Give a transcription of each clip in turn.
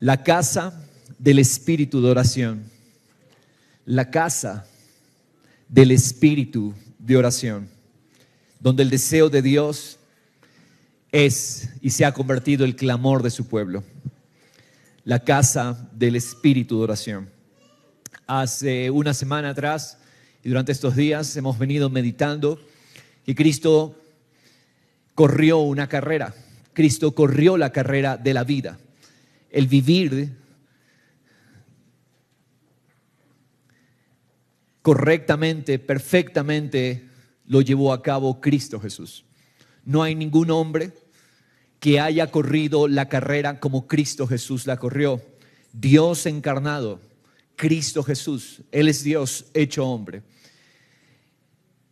La casa del espíritu de oración. La casa del espíritu de oración, donde el deseo de Dios es y se ha convertido el clamor de su pueblo. La casa del espíritu de oración. Hace una semana atrás y durante estos días hemos venido meditando que Cristo corrió una carrera. Cristo corrió la carrera de la vida. El vivir correctamente, perfectamente, lo llevó a cabo Cristo Jesús. No hay ningún hombre que haya corrido la carrera como Cristo Jesús la corrió. Dios encarnado, Cristo Jesús, Él es Dios hecho hombre.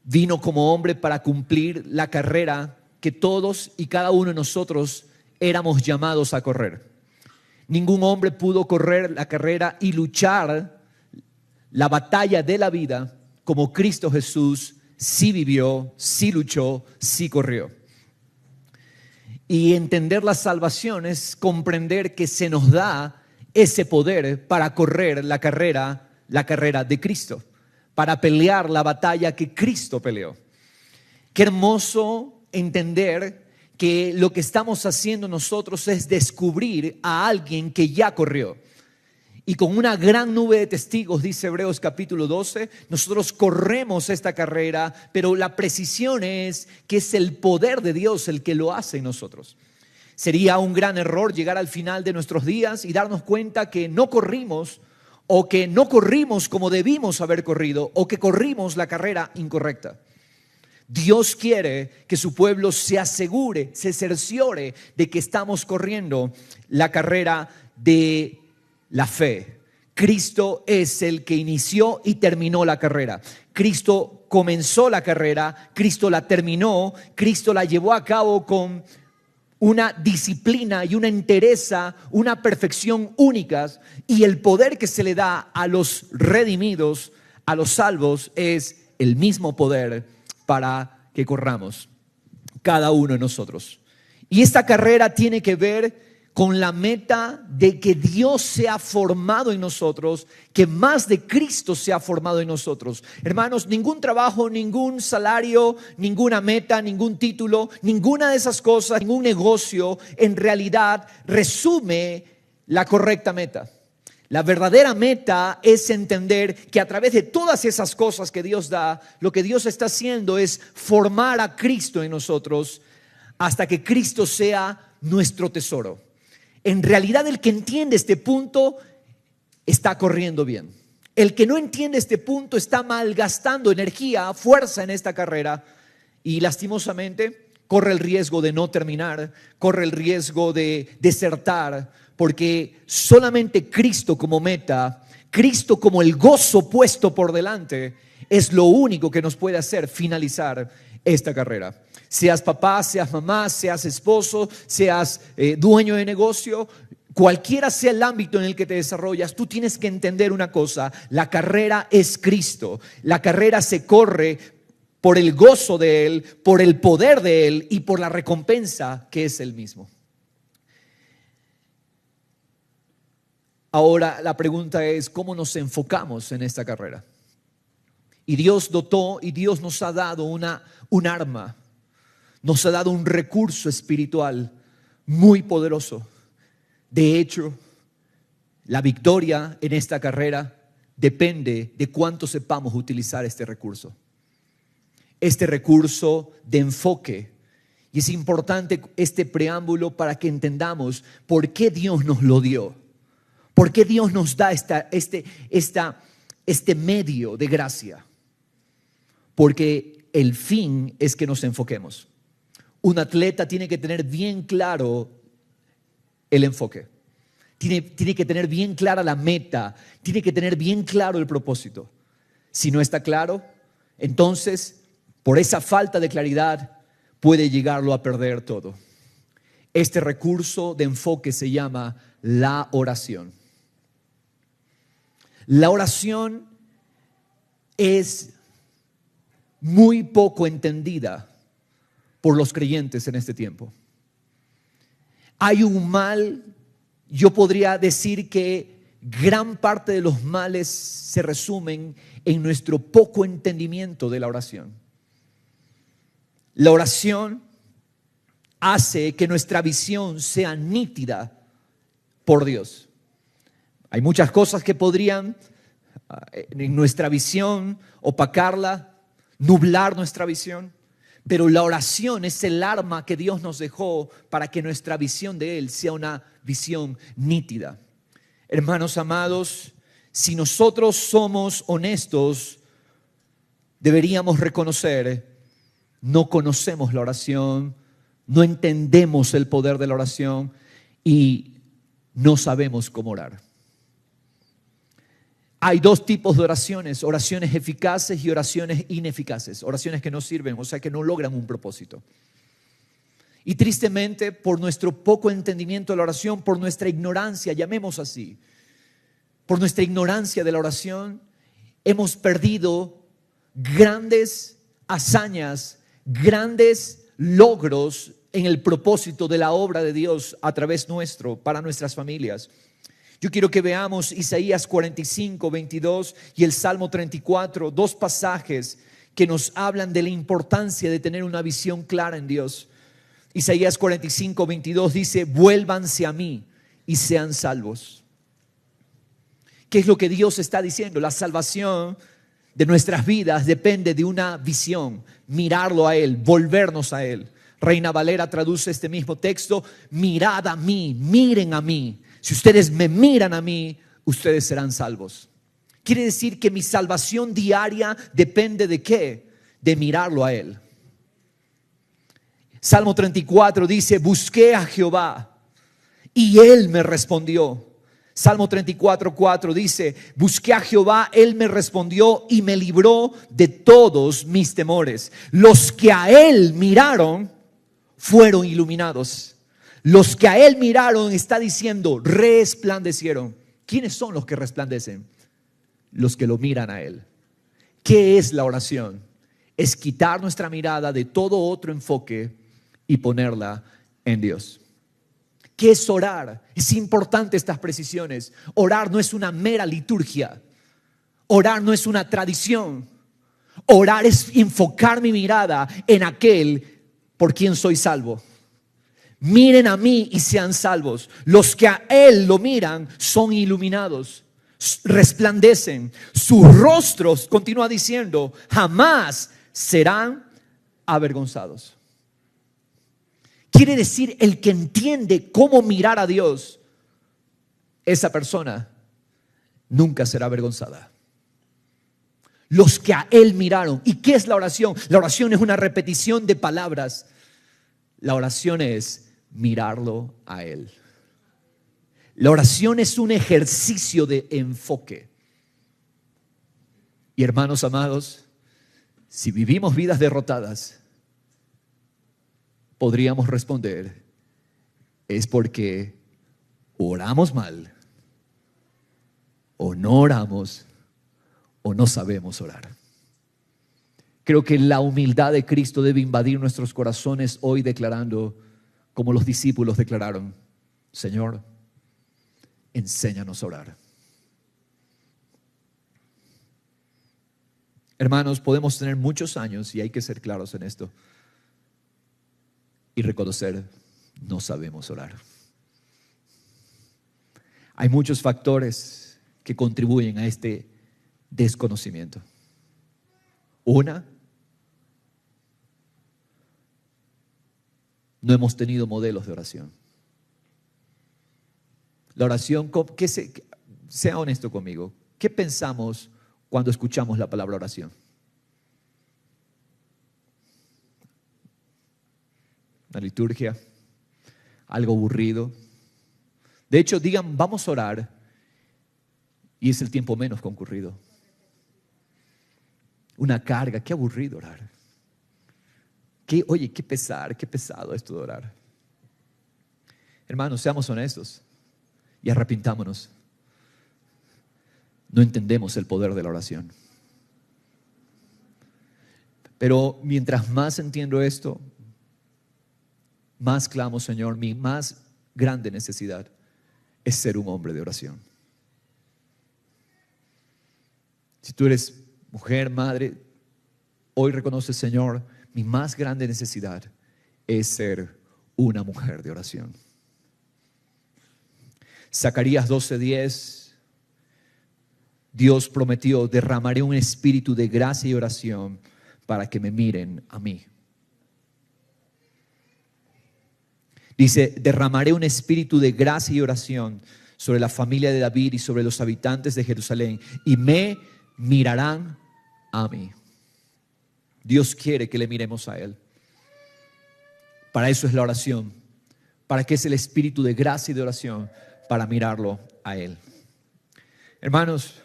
Vino como hombre para cumplir la carrera que todos y cada uno de nosotros éramos llamados a correr. Ningún hombre pudo correr la carrera y luchar la batalla de la vida como Cristo Jesús sí vivió, sí luchó, sí corrió. Y entender la salvación es comprender que se nos da ese poder para correr la carrera de Cristo, para pelear la batalla que Cristo peleó. Qué hermoso entender que lo que estamos haciendo nosotros es descubrir a alguien que ya corrió. Y con una gran nube de testigos, dice Hebreos capítulo 12, nosotros corremos esta carrera, pero la precisión es que es el poder de Dios el que lo hace en nosotros. Sería un gran error llegar al final de nuestros días y darnos cuenta que no corrimos o que no corrimos como debimos haber corrido o que corrimos la carrera incorrecta. Dios quiere que su pueblo se asegure, se cerciore de que estamos corriendo la carrera de la fe. Cristo es el que inició y terminó la carrera. Cristo comenzó la carrera, Cristo la terminó, Cristo la llevó a cabo con una disciplina y una entereza, una perfección únicas, y el poder que se le da a los redimidos, a los salvos, es el mismo poder para que corramos cada uno de nosotros. Y esta carrera tiene que ver con la meta de que Dios sea formado en nosotros, que más de Cristo sea formado en nosotros. Hermanos, ningún trabajo, ningún salario, ninguna meta, ningún título, ninguna de esas cosas, ningún negocio en realidad resume la correcta meta. La verdadera meta es entender que a través de todas esas cosas que Dios da, lo que Dios está haciendo es formar a Cristo en nosotros hasta que Cristo sea nuestro tesoro. En realidad, el que entiende este punto está corriendo bien. El que no entiende este punto está malgastando energía, fuerza en esta carrera y lastimosamente corre el riesgo de no terminar, corre el riesgo de desertar, porque solamente Cristo como meta, Cristo como el gozo puesto por delante, es lo único que nos puede hacer finalizar esta carrera. Seas papá, seas mamá, seas esposo, seas dueño de negocio, cualquiera sea el ámbito en el que te desarrollas, tú tienes que entender una cosa: la carrera es Cristo. La carrera se corre por el gozo de Él, por el poder de Él y por la recompensa que es Él mismo. Ahora la pregunta es: ¿cómo nos enfocamos en esta carrera? Y Dios dotó y Dios nos ha dado un arma, nos ha dado un recurso espiritual muy poderoso. De hecho, la victoria en esta carrera depende de cuánto sepamos utilizar este recurso de enfoque. Y es importante este preámbulo para que entendamos por qué Dios nos lo dio, por qué Dios nos da este medio de gracia. Porque el fin es que nos enfoquemos. Un atleta tiene que tener bien claro el enfoque. Tiene que tener bien clara la meta. Tiene que tener bien claro el propósito. Si no está claro, entonces, por esa falta de claridad, puede llegarlo a perder todo. Este recurso de enfoque se llama la oración. La oración es muy poco entendida por los creyentes en este tiempo. Hay un mal yo podría decir que gran parte de los males se resumen en nuestro poco entendimiento de la oración. La oración hace que nuestra visión sea nítida por Dios. Hay muchas cosas que podrían en nuestra visión opacarla, nublar nuestra visión, pero la oración es el arma que Dios nos dejó para que nuestra visión de Él sea una visión nítida. Hermanos amados, si nosotros somos honestos, deberíamos reconocer, no conocemos la oración, no entendemos el poder de la oración y no sabemos cómo orar. Hay dos tipos de oraciones eficaces y oraciones ineficaces, oraciones que no sirven, o sea que no logran un propósito. Y tristemente, por nuestro poco entendimiento de la oración, por nuestra ignorancia, llamemos así, por nuestra ignorancia de la oración, hemos perdido grandes hazañas, grandes logros en el propósito de la obra de Dios a través nuestro, para nuestras familias. Yo quiero que veamos Isaías 45, 22 y el Salmo 34, dos pasajes que nos hablan de la importancia de tener una visión clara en Dios. Isaías 45, 22 dice: vuélvanse a mí y sean salvos. ¿Qué es lo que Dios está diciendo? La salvación de nuestras vidas depende de una visión, mirarlo a Él, volvernos a Él. Reina Valera traduce este mismo texto: mirad a mí, miren a mí. Si ustedes me miran a mí, ustedes serán salvos. Quiere decir que mi salvación diaria depende ¿de qué? De mirarlo a Él. Salmo 34 dice: busqué a Jehová y Él me respondió. Salmo 34, 4 dice: busqué a Jehová, Él me respondió y me libró de todos mis temores. Los que a Él miraron fueron iluminados. Los que a Él miraron, está diciendo, resplandecieron. ¿Quiénes son los que resplandecen? Los que lo miran a Él. ¿Qué es la oración? Es quitar nuestra mirada de todo otro enfoque y ponerla en Dios. ¿Qué es orar? Es importante estas precisiones. Orar no es una mera liturgia. Orar no es una tradición. Orar es enfocar mi mirada en aquel por quien soy salvo. Miren a mí y sean salvos. Los que a Él lo miran son iluminados, resplandecen. Sus rostros, continúa diciendo, jamás serán avergonzados. Quiere decir, el que entiende cómo mirar a Dios, esa persona nunca será avergonzada. Los que a Él miraron. ¿Y qué es la oración? La oración es una repetición de palabras. La oración es mirarlo a Él. La oración es un ejercicio de enfoque. Y hermanos amados, si vivimos vidas derrotadas, podríamos responder: es porque oramos mal, o no oramos, o no sabemos orar. Creo que la humildad de Cristo debe invadir nuestros corazones hoy, declarando, como los discípulos declararon: Señor, enséñanos a orar. Hermanos, podemos tener muchos años, y hay que ser claros en esto, y reconocer, no sabemos orar. Hay muchos factores que contribuyen a este desconocimiento. Una, no hemos tenido modelos de oración. La oración, sea honesto conmigo, ¿qué pensamos cuando escuchamos la palabra oración? Una liturgia, algo aburrido. De hecho, digan, vamos a orar, y es el tiempo menos concurrido. Una carga, qué aburrido orar. Oye, qué pesado esto de orar. Hermanos, seamos honestos y arrepintámonos. No entendemos el poder de la oración. Pero mientras más entiendo esto, más clamo, Señor, mi más grande necesidad es ser un hombre de oración. Si tú eres mujer, madre, hoy reconoce, Señor, mi más grande necesidad es ser una mujer de oración. Zacarías 12:10, Dios prometió: derramaré un espíritu de gracia y oración para que me miren a mí. Dice: derramaré un espíritu de gracia y oración sobre la familia de David y sobre los habitantes de Jerusalén, y me mirarán a mí. Dios quiere que le miremos a Él. Para eso es la oración. ¿Para qué es el espíritu de gracia y de oración? Para mirarlo a Él. Hermanos,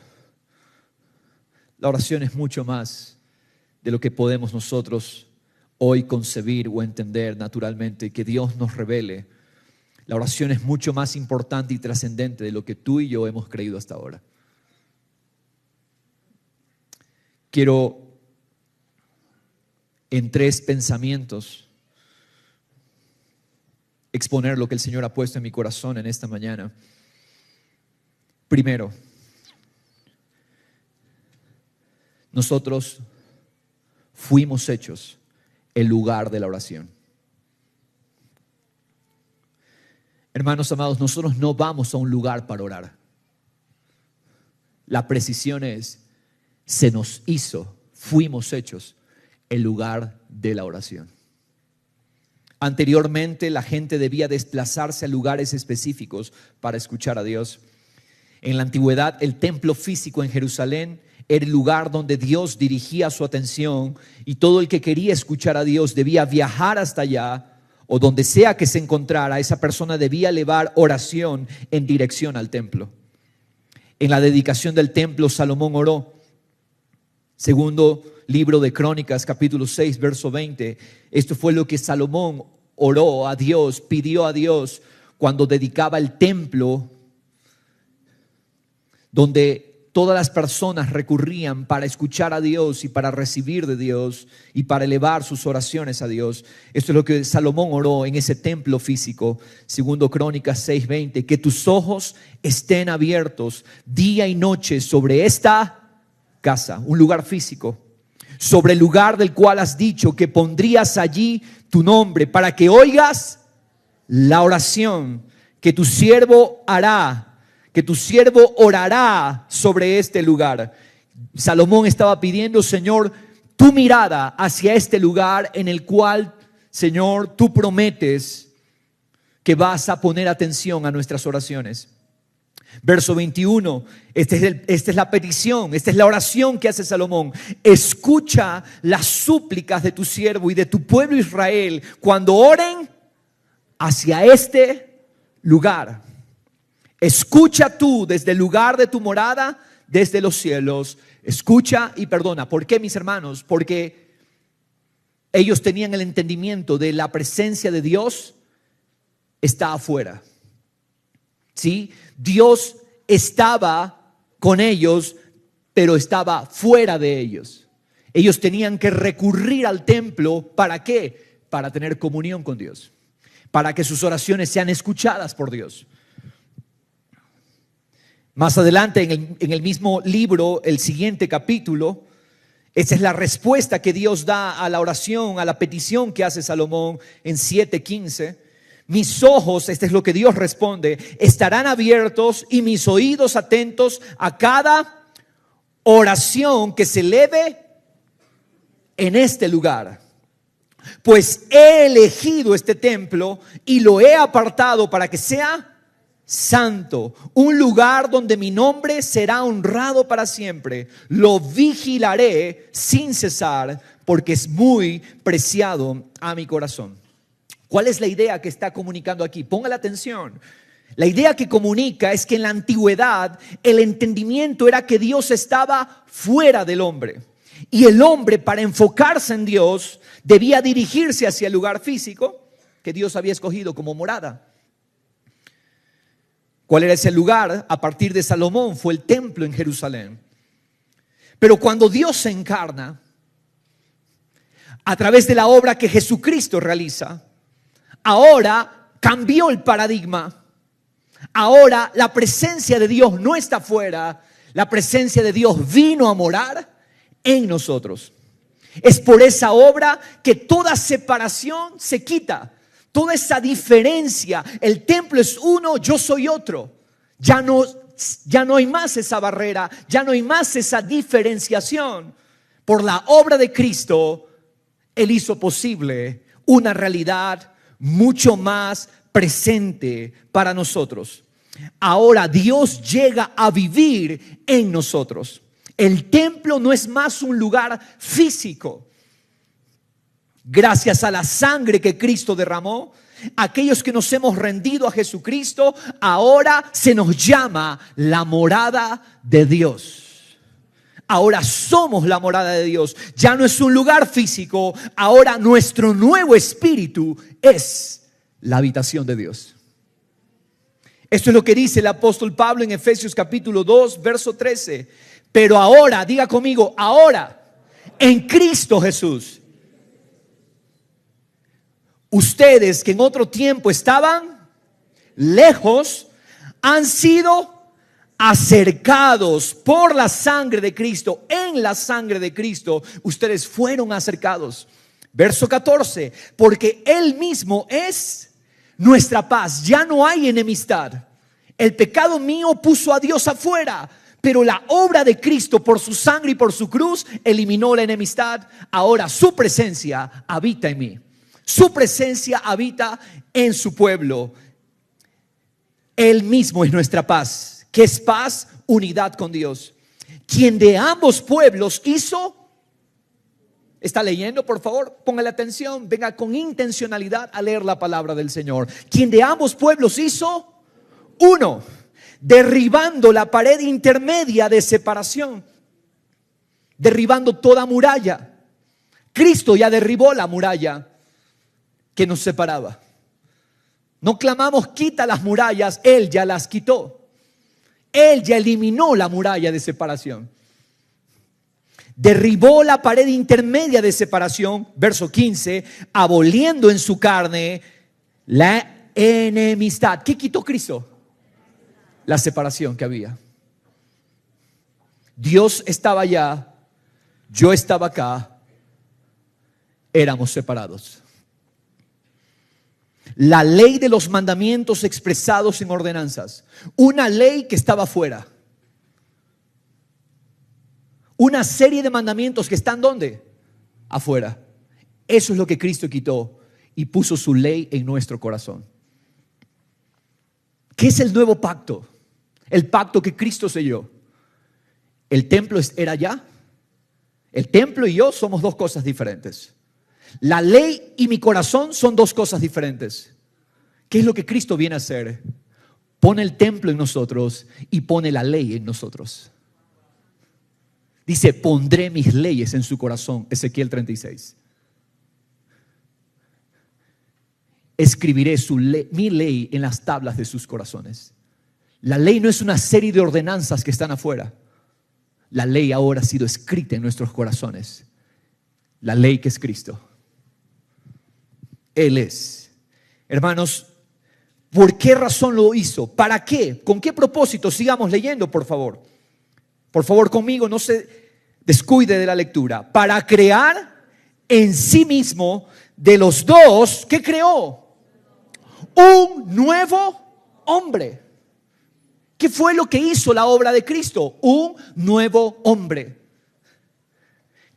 la oración es mucho más de lo que podemos nosotros hoy concebir o entender naturalmente, que Dios nos revele. La oración es mucho más importante y trascendente de lo que tú y yo hemos creído hasta ahora. Quiero, en 3 pensamientos, exponer lo que el Señor ha puesto en mi corazón en esta mañana. Primero, nosotros fuimos hechos el lugar de la oración. Hermanos amados, nosotros no vamos a un lugar para orar. La precisión es: se nos hizo, fuimos hechos el lugar de la oración. Anteriormente la gente debía desplazarse a lugares específicos para escuchar a Dios. En la antigüedad, el templo físico en Jerusalén era el lugar donde Dios dirigía su atención, y todo el que quería escuchar a Dios debía viajar hasta allá, o donde sea que se encontrara, esa persona debía elevar oración en dirección al templo. En la dedicación del templo, Salomón oró. Segundo libro de Crónicas, capítulo 6, verso 20. Esto fue lo que Salomón oró a Dios, pidió a Dios cuando dedicaba el templo, donde todas las personas recurrían para escuchar a Dios y para recibir de Dios y para elevar sus oraciones a Dios. Esto es lo que Salomón oró en ese templo físico. Segundo Crónicas 6:20, que tus ojos estén abiertos día y noche sobre esta casa, un lugar físico, sobre el lugar del cual has dicho que pondrías allí tu nombre, para que oigas la oración que tu siervo hará, que tu siervo orará sobre este lugar. Salomón estaba pidiendo: Señor, tu mirada hacia este lugar en el cual, Señor, tú prometes que vas a poner atención a nuestras oraciones. Verso 21, esta es la petición, esta es la oración que hace Salomón. Escucha las súplicas de tu siervo y de tu pueblo Israel cuando oren hacia este lugar. Escucha tú desde el lugar de tu morada, desde los cielos. Escucha y perdona. ¿Por qué, mis hermanos? Porque ellos tenían el entendimiento de la presencia de Dios está afuera. ¿Sí? Dios estaba con ellos, pero estaba fuera de ellos. Ellos tenían que recurrir al templo. ¿Para qué? Para tener comunión con Dios, para que sus oraciones sean escuchadas por Dios. Más adelante en el mismo libro, el siguiente capítulo, esa es la respuesta que Dios da a la oración, a la petición que hace Salomón en 7:15. Mis ojos, este es lo que Dios responde, estarán abiertos y mis oídos atentos a cada oración que se eleve en este lugar. Pues he elegido este templo y lo he apartado para que sea santo, un lugar donde mi nombre será honrado para siempre. Lo vigilaré sin cesar, porque es muy preciado a mi corazón. ¿Cuál es la idea que está comunicando aquí? Póngale atención. La idea que comunica es que en la antigüedad el entendimiento era que Dios estaba fuera del hombre, y el hombre, para enfocarse en Dios, debía dirigirse hacia el lugar físico que Dios había escogido como morada. ¿Cuál era ese lugar? A partir de Salomón fue el templo en Jerusalén. Pero cuando Dios se encarna, a través de la obra que Jesucristo realiza, ahora cambió el paradigma. Ahora la presencia de Dios no está afuera, la presencia de Dios vino a morar en nosotros. Es por esa obra que toda separación se quita, toda esa diferencia. El templo es uno, yo soy otro. Ya no hay más esa barrera, ya no hay más esa diferenciación. Por la obra de Cristo, Él hizo posible una realidad mucho más presente para nosotros. Ahora Dios llega a vivir en nosotros. El templo no es más un lugar físico. Gracias a la sangre que Cristo derramó, aquellos que nos hemos rendido a Jesucristo, ahora se nos llama la morada de Dios. Ahora somos la morada de Dios. Ya no es un lugar físico. Ahora nuestro nuevo espíritu es la habitación de Dios. Esto es lo que dice el apóstol Pablo en Efesios capítulo 2, verso 13. Pero ahora, diga conmigo, ahora, en Cristo Jesús, ustedes que en otro tiempo estaban lejos, han sido acercados por la sangre de Cristo. En la sangre de Cristo ustedes fueron acercados. Verso 14, porque Él mismo es nuestra paz. Ya no hay enemistad. El pecado mío puso a Dios afuera, pero la obra de Cristo por su sangre y por su cruz eliminó la enemistad. Ahora su presencia habita en mí. Su presencia habita en su pueblo. Él mismo es nuestra paz. ¿Qué es paz? Unidad con Dios. Quien de ambos pueblos hizo. ¿Está leyendo? Por favor, póngale atención. Venga con intencionalidad a leer la palabra del Señor. Quien de ambos pueblos hizo uno, derribando la pared intermedia de separación, derribando toda muralla. Cristo ya derribó la muralla que nos separaba. No clamamos quita las murallas, Él ya las quitó. Él ya eliminó la muralla de separación. Derribó la pared intermedia de separación, verso 15, aboliendo en su carne la enemistad. ¿Qué quitó Cristo? La separación que había. Dios estaba allá, yo estaba acá, éramos separados. La ley de los mandamientos expresados en ordenanzas. Una ley que estaba afuera. Una serie de mandamientos que están ¿dónde? Afuera. Eso es lo que Cristo quitó y puso su ley en nuestro corazón. ¿Qué es el nuevo pacto? El pacto que Cristo selló. El templo era allá. El templo y yo somos dos cosas diferentes. La ley y mi corazón son dos cosas diferentes. ¿Qué es lo que Cristo viene a hacer? Pone el templo en nosotros y pone la ley en nosotros. Dice, pondré mis leyes en su corazón. Ezequiel 36. Escribiré mi ley en las tablas de sus corazones. La ley no es una serie de ordenanzas que están afuera. La ley ahora ha sido escrita en nuestros corazones. La ley que es Cristo. Él es. Hermanos, ¿por qué razón lo hizo? ¿Para qué? ¿Con qué propósito? Sigamos leyendo, por favor. Por favor, conmigo, no se descuide de la lectura. Para crear en sí mismo de los dos, ¿qué creó? Un nuevo hombre. ¿Qué fue lo que hizo la obra de Cristo? Un nuevo hombre.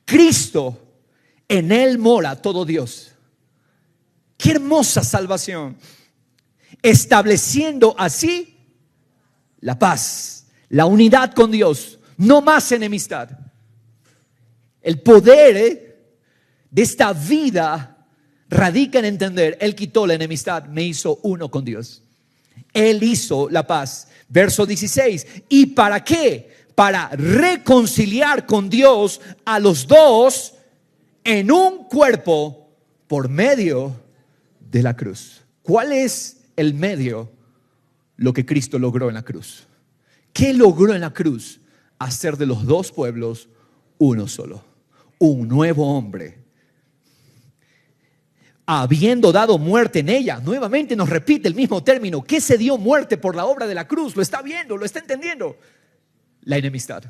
Cristo, en Él mora todo Dios. Qué hermosa salvación. Estableciendo así la paz, la unidad con Dios, no más enemistad. El poder de esta vida radica en entender, Él quitó la enemistad, me hizo uno con Dios. Él hizo la paz. Verso 16. ¿Y para qué? Para reconciliar con Dios a los dos en un cuerpo por medio de la cruz. ¿Cuál es el medio? Lo que Cristo logró en la cruz. ¿Qué logró en la cruz? Hacer de los dos pueblos uno solo. Un nuevo hombre. habiendo dado muerte en ella. Nuevamente nos repite el mismo término. ¿Qué se dio muerte por la obra de la cruz? Lo está viendo, lo está entendiendo. La enemistad.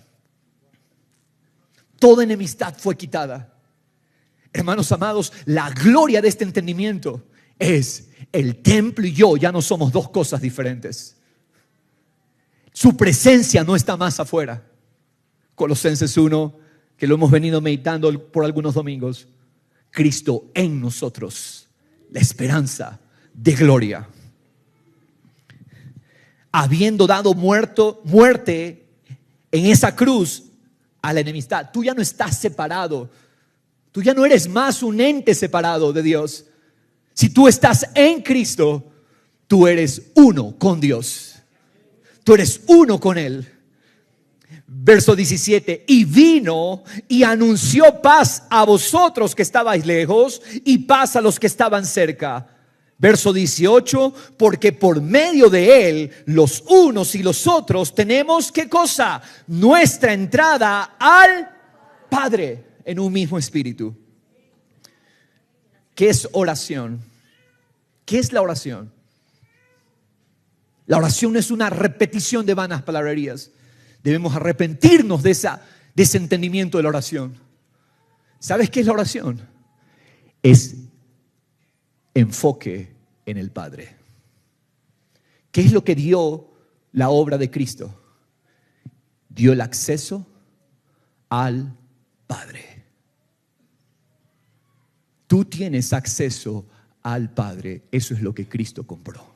Toda enemistad fue quitada. Hermanos amados, la gloria de este entendimiento es el templo y yo ya no somos dos cosas diferentes. Su presencia no está más afuera. Colosenses 1, que lo hemos venido meditando por algunos domingos. Cristo en nosotros, la esperanza de gloria. Habiendo dado muerte en esa cruz a la enemistad. Tú ya no estás separado. Tú ya no eres más un ente separado de Dios. Si tú estás en Cristo, tú eres uno con Dios. Tú eres uno con Él. Verso 17, y vino y anunció paz a vosotros que estabais lejos y paz a los que estaban cerca. Verso 18, porque por medio de Él, los unos y los otros tenemos, ¿qué cosa? Nuestra entrada al Padre en un mismo espíritu. ¿Qué es oración? ¿Qué es la oración? La oración no es una repetición de vanas palabrerías. Debemos arrepentirnos de ese entendimiento de la oración. ¿Sabes qué es la oración? Es enfoque en el Padre. ¿Qué es lo que dio la obra de Cristo? Dio el acceso al Padre. Tú tienes acceso al Padre. Eso es lo que Cristo compró.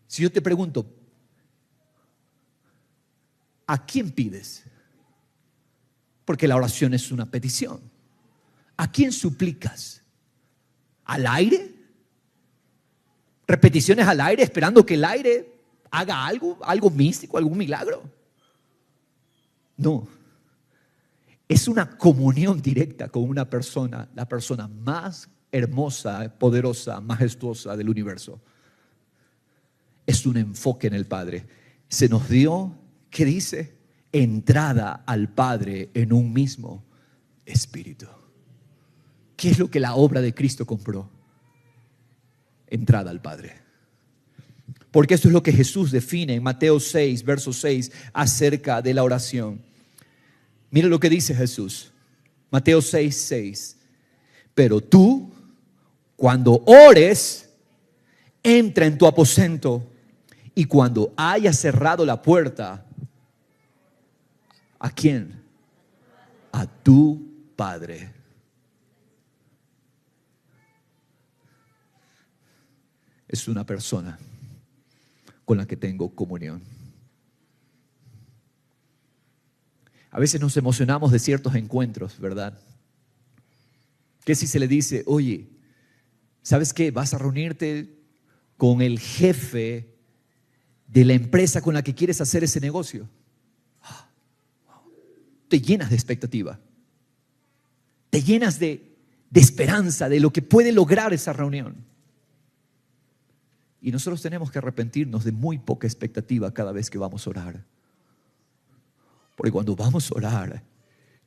Si yo te pregunto, ¿a quién pides? Porque la oración es una petición. ¿A quién suplicas? ¿Al aire? ¿Repeticiones al aire esperando que el aire haga algo místico, algún milagro? No. Es una comunión directa con una persona, la persona más hermosa, poderosa, majestuosa del universo. Es un enfoque en el Padre. Se nos dio, ¿qué dice? Entrada al Padre en un mismo espíritu. ¿Qué es lo que la obra de Cristo compró? Entrada al Padre. Porque esto es lo que Jesús define en Mateo 6, verso 6, acerca de la oración. Mira lo que dice Jesús. Mateo 6, 6. Pero tú, cuando ores, entra en tu aposento y cuando hayas cerrado la puerta, ¿a quién? A tu Padre. Es una persona con la que tengo comunión. A veces nos emocionamos de ciertos encuentros, ¿verdad? ¿Qué si se le dice, oye, ¿sabes qué? Vas a reunirte con el jefe de la empresa con la que quieres hacer ese negocio? Te llenas de expectativa. Te llenas de esperanza de lo que puede lograr esa reunión. Y nosotros tenemos que arrepentirnos de muy poca expectativa cada vez que vamos a orar. Porque cuando vamos a orar,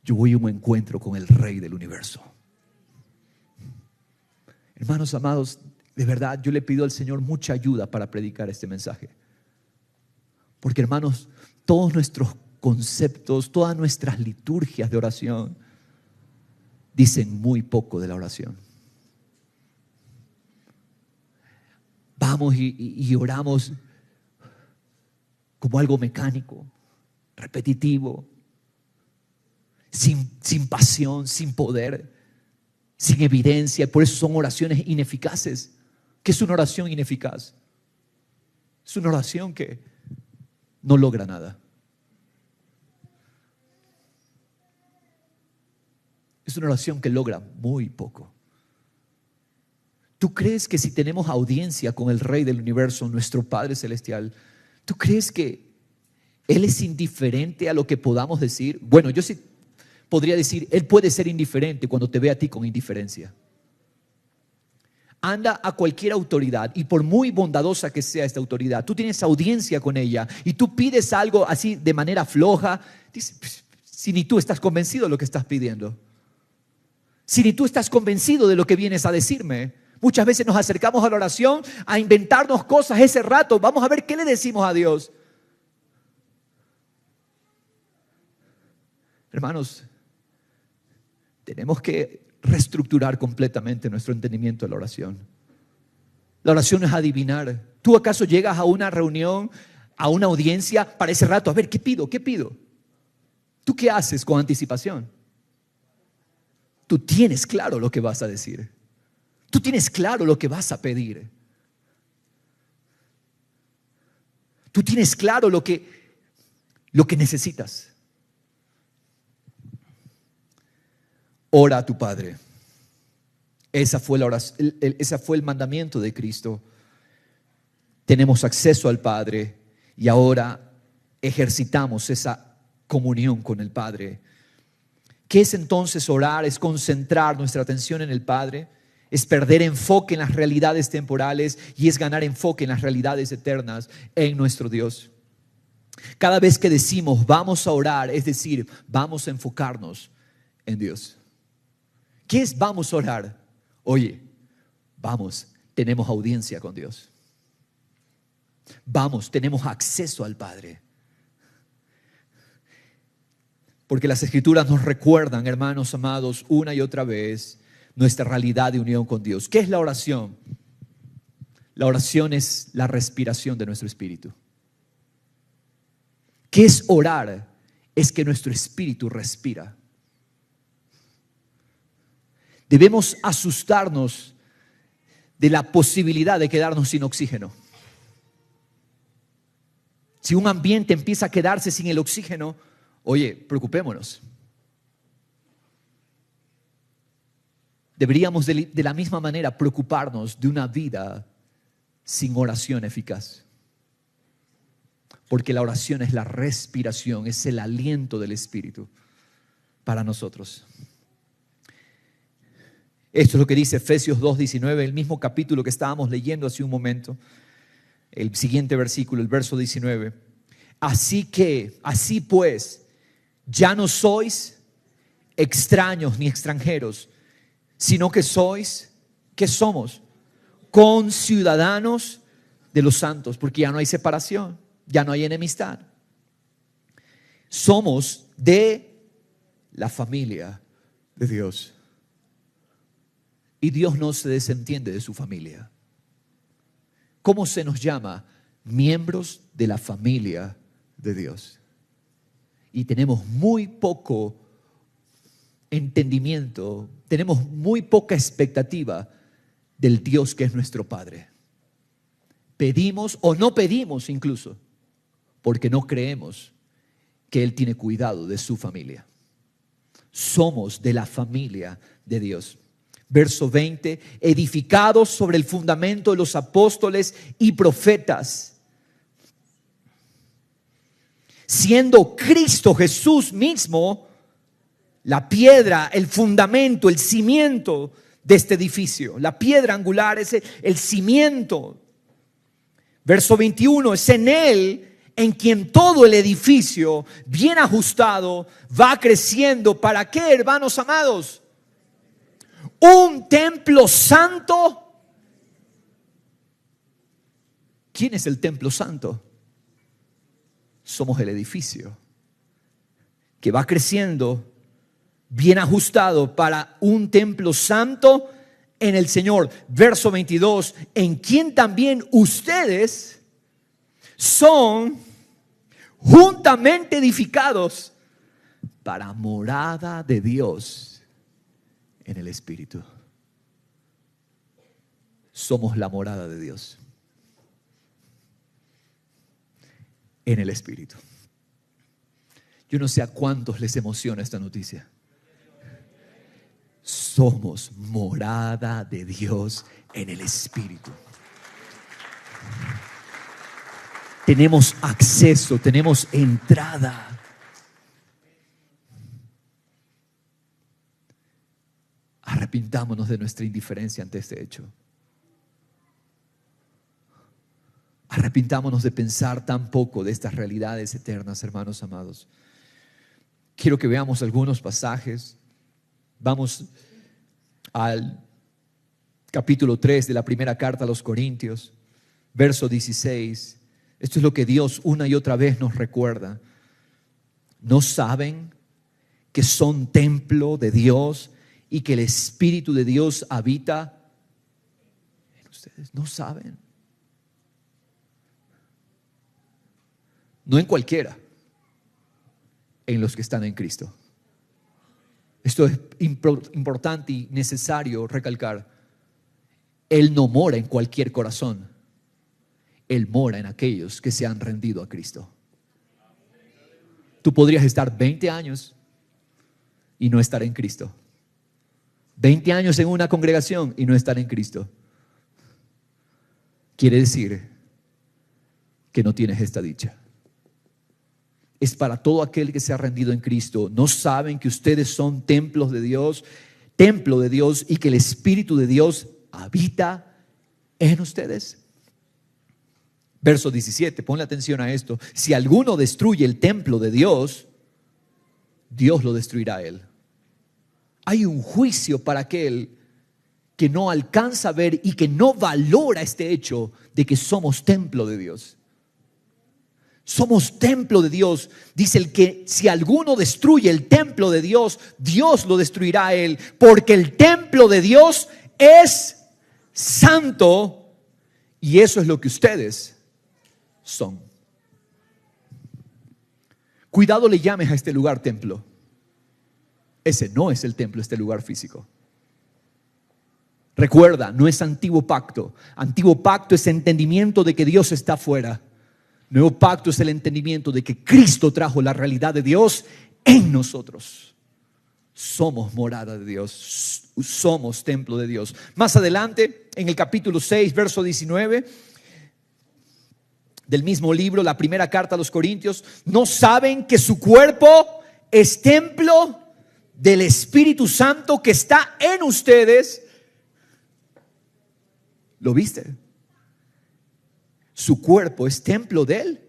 yo voy a un encuentro con el Rey del universo. Hermanos amados, de verdad yo le pido al Señor mucha ayuda para predicar este mensaje. Porque hermanos, todos nuestros conceptos, todas nuestras liturgias de oración dicen muy poco de la oración. Vamos y oramos como algo mecánico, repetitivo, sin pasión, sin poder, sin evidencia. Por eso son oraciones ineficaces. ¿Qué es una oración ineficaz? Es una oración que no logra nada. Es una oración que logra muy poco. ¿Tú crees que si tenemos audiencia con el Rey del universo, nuestro Padre Celestial, tú crees que Él es indiferente a lo que podamos decir? Bueno, yo sí podría decir, Él puede ser indiferente cuando te ve a ti con indiferencia. Anda a cualquier autoridad y por muy bondadosa que sea esta autoridad, tú tienes audiencia con ella y tú pides algo así de manera floja, dice, si ni tú estás convencido de lo que estás pidiendo. Si ni tú estás convencido de lo que vienes a decirme. Muchas veces nos acercamos a la oración a inventarnos cosas ese rato. Vamos a ver qué le decimos a Dios. Hermanos, tenemos que reestructurar completamente nuestro entendimiento de la oración. La oración no es adivinar. ¿Tú acaso llegas a una reunión, a una audiencia para ese rato? A ver, ¿qué pido? ¿Qué pido? ¿Tú qué haces con anticipación? Tú tienes claro lo que vas a decir. Tú tienes claro lo que vas a pedir. Tú tienes claro lo que necesitas. Ora a tu Padre. Ese fue el mandamiento de Cristo. Tenemos acceso al Padre y ahora ejercitamos esa comunión con el Padre. ¿Qué es entonces orar? Es concentrar nuestra atención en el Padre, es perder enfoque en las realidades temporales y es ganar enfoque en las realidades eternas en nuestro Dios. Cada vez que decimos vamos a orar, es decir, vamos a enfocarnos en Dios. ¿Qué es vamos a orar? Oye, vamos, tenemos audiencia con Dios. Vamos, tenemos acceso al Padre. Porque las Escrituras nos recuerdan, hermanos amados, una y otra vez nuestra realidad de unión con Dios. ¿Qué es la oración? La oración es la respiración de nuestro espíritu. ¿Qué es orar? Es que nuestro espíritu respira. Debemos asustarnos de la posibilidad de quedarnos sin oxígeno. Si un ambiente empieza a quedarse sin el oxígeno, oye, preocupémonos. Deberíamos de la misma manera preocuparnos de una vida sin oración eficaz. Porque la oración es la respiración, es el aliento del Espíritu para nosotros. Esto es lo que dice Efesios 2:19, el mismo capítulo que estábamos leyendo hace un momento. El siguiente versículo, el verso 19. Así pues, ya no sois extraños ni extranjeros, sino que sois, ¿qué somos? Conciudadanos de los santos, porque ya no hay separación, ya no hay enemistad. Somos de la familia de Dios. Y Dios no se desentiende de su familia. ¿Cómo se nos llama? Miembros de la familia de Dios. Y tenemos muy poco entendimiento, tenemos muy poca expectativa del Dios que es nuestro Padre. Pedimos o no pedimos incluso, porque no creemos que Él tiene cuidado de su familia. Somos de la familia de Dios. Verso 20, edificados sobre el fundamento de los apóstoles y profetas, siendo Cristo Jesús mismo la piedra, el fundamento, el cimiento de este edificio. La piedra angular es el cimiento. Verso 21, es en Él en quien todo el edificio bien ajustado va creciendo. ¿Para qué, hermanos amados? Un templo santo. ¿Quién es el templo santo? Somos el edificio que va creciendo, bien ajustado para un templo santo en el Señor. Verso 22, en quien también ustedes son juntamente edificados para morada de Dios en el Espíritu. Somos la morada de Dios en el Espíritu. Yo no sé a cuántos les emociona esta noticia. Somos morada de Dios en el Espíritu. Tenemos acceso, tenemos entrada. Arrepintámonos de nuestra indiferencia ante este hecho. Arrepintámonos de pensar tan poco de estas realidades eternas, hermanos amados. Quiero que veamos algunos pasajes. Vamos al capítulo 3 de la primera carta a los Corintios, verso 16. Esto es lo que Dios una y otra vez nos recuerda. ¿No saben que son templo de Dios y que el Espíritu de Dios habita en ustedes? ¿No saben? No en cualquiera, en los que están en Cristo. Esto es importante y necesario recalcar. Él no mora en cualquier corazón. Él mora en aquellos que se han rendido a Cristo. Tú podrías estar 20 años y no estar en Cristo. 20 años en una congregación y no estar en Cristo. Quiere decir que no tienes esta dicha. Es para todo aquel que se ha rendido en Cristo. ¿No saben que ustedes son templo de Dios y que el Espíritu de Dios habita en ustedes? Verso 17, ponle atención a esto. Si alguno destruye el templo de Dios, Dios lo destruirá a él. Hay un juicio para aquel que no alcanza a ver y que no valora este hecho de que somos templo de Dios. Somos templo de Dios. Dice el que si alguno destruye el templo de Dios, Dios lo destruirá a él, porque el templo de Dios es santo y eso es lo que ustedes son. Cuidado le llames a este lugar templo. Ese no es el templo, este lugar físico. Recuerda, no es antiguo pacto. Antiguo pacto es entendimiento de que Dios está afuera. Nuevo pacto es el entendimiento de que Cristo trajo la realidad de Dios en nosotros. Somos morada de Dios, somos templo de Dios. Más adelante, en el capítulo 6, verso 19, del mismo libro, la primera carta a los Corintios, ¿no saben que su cuerpo es templo del Espíritu Santo que está en ustedes? ¿Lo viste? Su cuerpo es templo del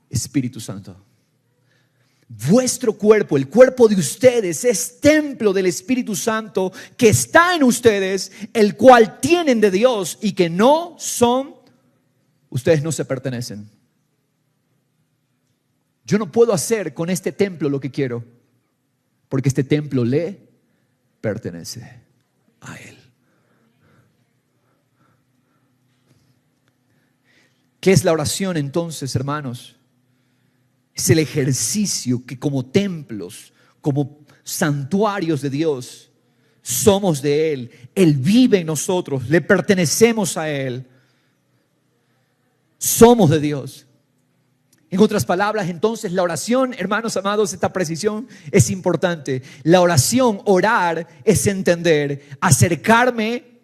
Espíritu Santo. Vuestro cuerpo, el cuerpo de ustedes, es templo del Espíritu Santo que está en ustedes, el cual tienen de Dios y que no son, ustedes no se pertenecen. Yo no puedo hacer con este templo lo que quiero, porque este templo le pertenece a Él. ¿Qué es la oración entonces, hermanos? Es el ejercicio que como templos, como santuarios de Dios, somos de Él. Él vive en nosotros, le pertenecemos a Él. Somos de Dios. En otras palabras, entonces, la oración, hermanos amados, esta precisión es importante. La oración, orar, es entender, acercarme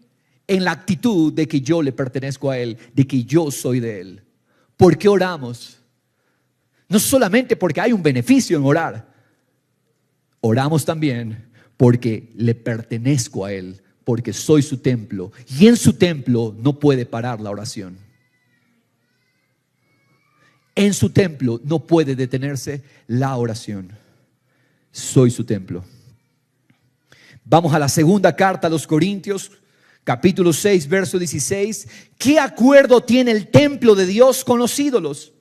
en la actitud de que yo le pertenezco a Él, de que yo soy de Él. ¿Por qué oramos? No solamente porque hay un beneficio en orar. Oramos también porque le pertenezco a Él, porque soy su templo. Y en su templo no puede parar la oración. En su templo no puede detenerse la oración. Soy su templo. Vamos a la segunda carta a los Corintios, capítulo 6, verso 16. ¿Qué acuerdo tiene el templo de Dios con los ídolos?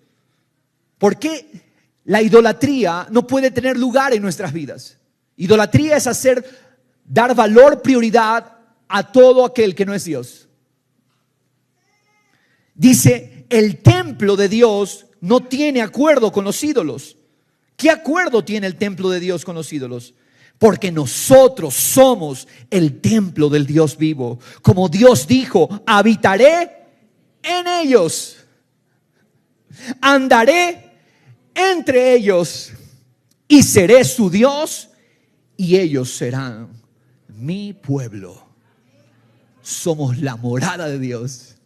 ¿Por qué la idolatría no puede tener lugar en nuestras vidas? Idolatría es dar valor, prioridad a todo aquel que no es Dios. Dice, el templo de Dios no tiene acuerdo con los ídolos. ¿Qué acuerdo tiene el templo de Dios con los ídolos? Porque nosotros somos el templo del Dios vivo. Como Dios dijo, habitaré en ellos, andaré entre ellos y seré su Dios y ellos serán mi pueblo. Somos la morada de Dios.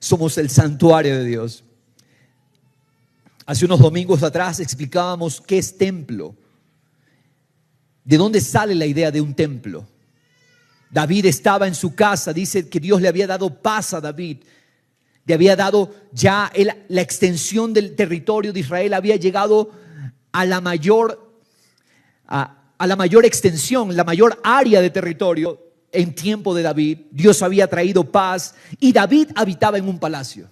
Somos el santuario de Dios. Hace unos domingos atrás explicábamos qué es templo. ¿De dónde sale la idea de un templo? David estaba en su casa, dice que Dios le había dado paz a David. Le había dado ya la extensión del territorio de Israel, había llegado a la mayor a la mayor extensión, la mayor área de territorio en tiempo de David. Dios había traído paz y David habitaba en un palacio.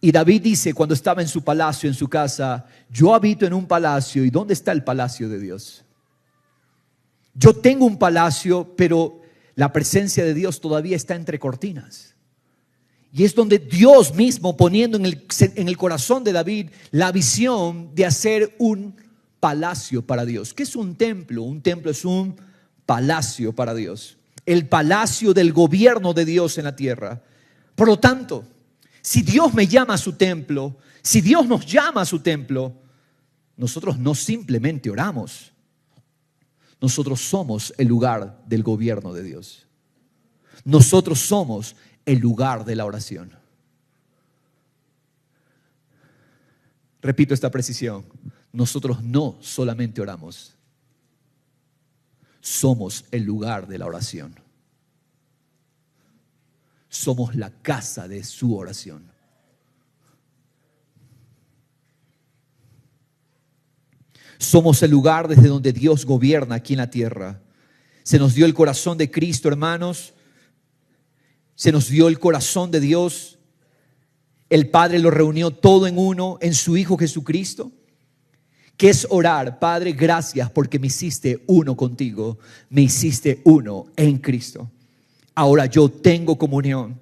Y David dice cuando estaba en su palacio, en su casa, yo habito en un palacio. ¿Y dónde está el palacio de Dios? Yo tengo un palacio, pero la presencia de Dios todavía está entre cortinas. Y es donde Dios mismo, poniendo en el corazón de David la visión de hacer un palacio para Dios. ¿Qué es un templo? Un templo es un palacio para Dios. El palacio del gobierno de Dios en la tierra. Por lo tanto, si Dios me llama a su templo, si Dios nos llama a su templo, nosotros no simplemente oramos. Nosotros somos el lugar del gobierno de Dios. Nosotros somos el lugar de la oración. Repito esta precisión. Nosotros no solamente oramos, somos el lugar de la oración. Somos la casa de su oración. Somos el lugar desde donde Dios gobierna aquí en la tierra. Se nos dio el corazón de Cristo, hermanos. Se nos dio el corazón de Dios. El Padre lo reunió todo en uno, en su Hijo Jesucristo. ¿Qué es orar? Padre, gracias porque me hiciste uno contigo. Me hiciste uno en Cristo. Ahora yo tengo comunión.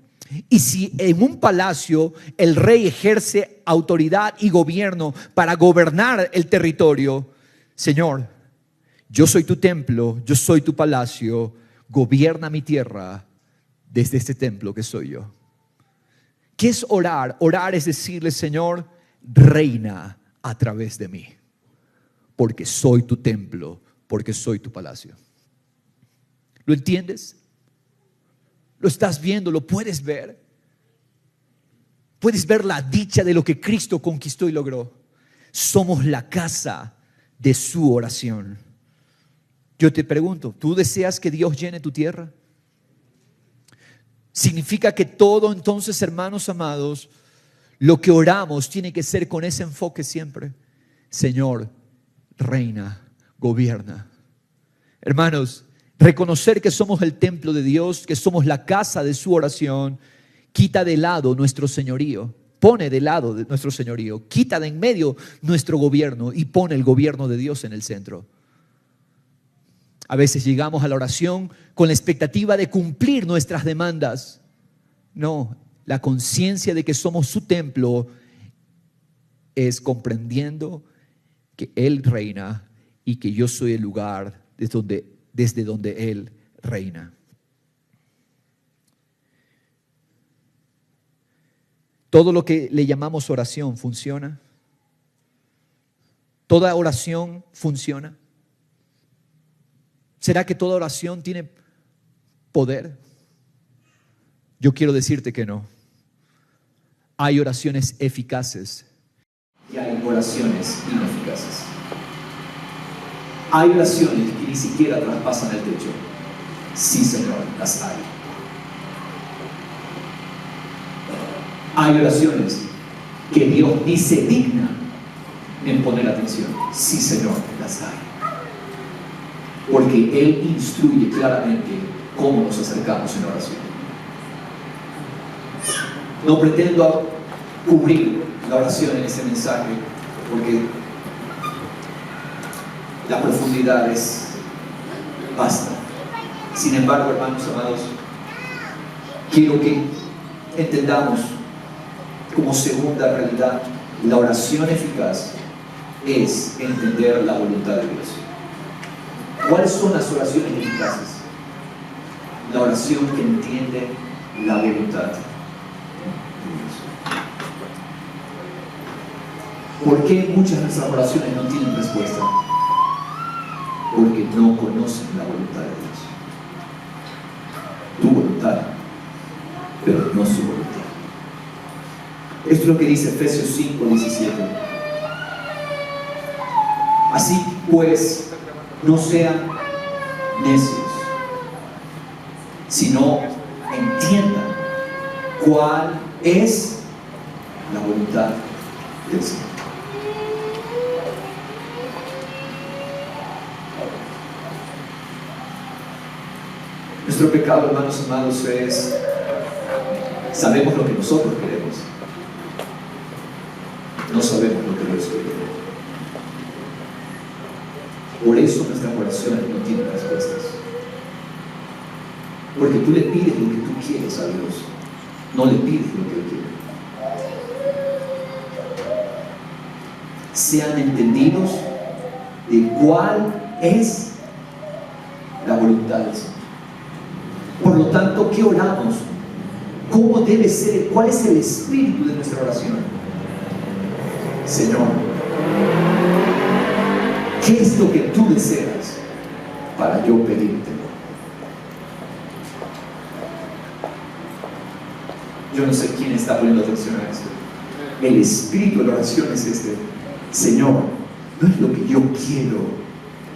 Y si en un palacio el rey ejerce autoridad y gobierno para gobernar el territorio, Señor, yo soy tu templo, yo soy tu palacio, gobierna mi tierra desde este templo que soy yo. ¿Qué es orar? Orar es decirle, Señor, reina a través de mí, porque soy tu templo, porque soy tu palacio. ¿Lo entiendes? ¿Lo estás viendo? ¿Lo puedes ver? Puedes ver la dicha de lo que Cristo conquistó y logró. Somos la casa de su oración. Yo te pregunto, ¿tú deseas que Dios llene tu tierra? Significa que todo entonces, hermanos amados, lo que oramos tiene que ser con ese enfoque siempre. Señor, reina, gobierna. Hermanos, reconocer que somos el templo de Dios, que somos la casa de su oración, quita de lado nuestro señorío, pone de lado de nuestro señorío, quita de en medio nuestro gobierno y pone el gobierno de Dios en el centro. A veces llegamos a la oración con la expectativa de cumplir nuestras demandas. No, la conciencia de que somos su templo es comprendiendo que Él reina y que yo soy el lugar desde donde Él reina. Todo lo que le llamamos oración funciona. Toda oración funciona. ¿Será que toda oración tiene poder? Yo quiero decirte que no. Hay oraciones eficaces y hay oraciones ineficaces. Hay oraciones que ni siquiera traspasan el techo. Sí, Señor, las hay. Hay oraciones que Dios ni se digna en poner atención. Sí, Señor, las hay. Porque Él instruye claramente cómo nos acercamos en oración. No pretendo cubrir la oración en ese mensaje, porque la profundidad es vasta. Sin embargo, hermanos amados, quiero que entendamos como segunda realidad, la oración eficaz es entender la voluntad de Dios. ¿Cuáles son las oraciones eficaces? La oración que entiende la voluntad de Dios. ¿Por qué muchas de nuestras oraciones no tienen respuesta? Porque no conocen la voluntad de Dios. Tu voluntad, pero no su voluntad. Esto es lo que dice Efesios 5:17. Así pues, no sean necios, sino entiendan cuál es la voluntad del Señor. pecado, hermanos amados, es sabemos lo que nosotros queremos. No sabemos lo que Dios quiere. Por eso nuestras oraciones no tienen respuestas. Porque tú le pides lo que tú quieres a Dios, no le pides lo que Él quiere. Sean entendidos de cuál es la voluntad del Señor. Por lo tanto, ¿qué oramos? ¿Cómo debe ser? ¿Cuál es el espíritu de nuestra oración? Señor, ¿qué es lo que tú deseas para yo pedírtelo? Yo no sé quién está poniendo atención a esto. El espíritu de la oración es este: Señor, no es lo que yo quiero,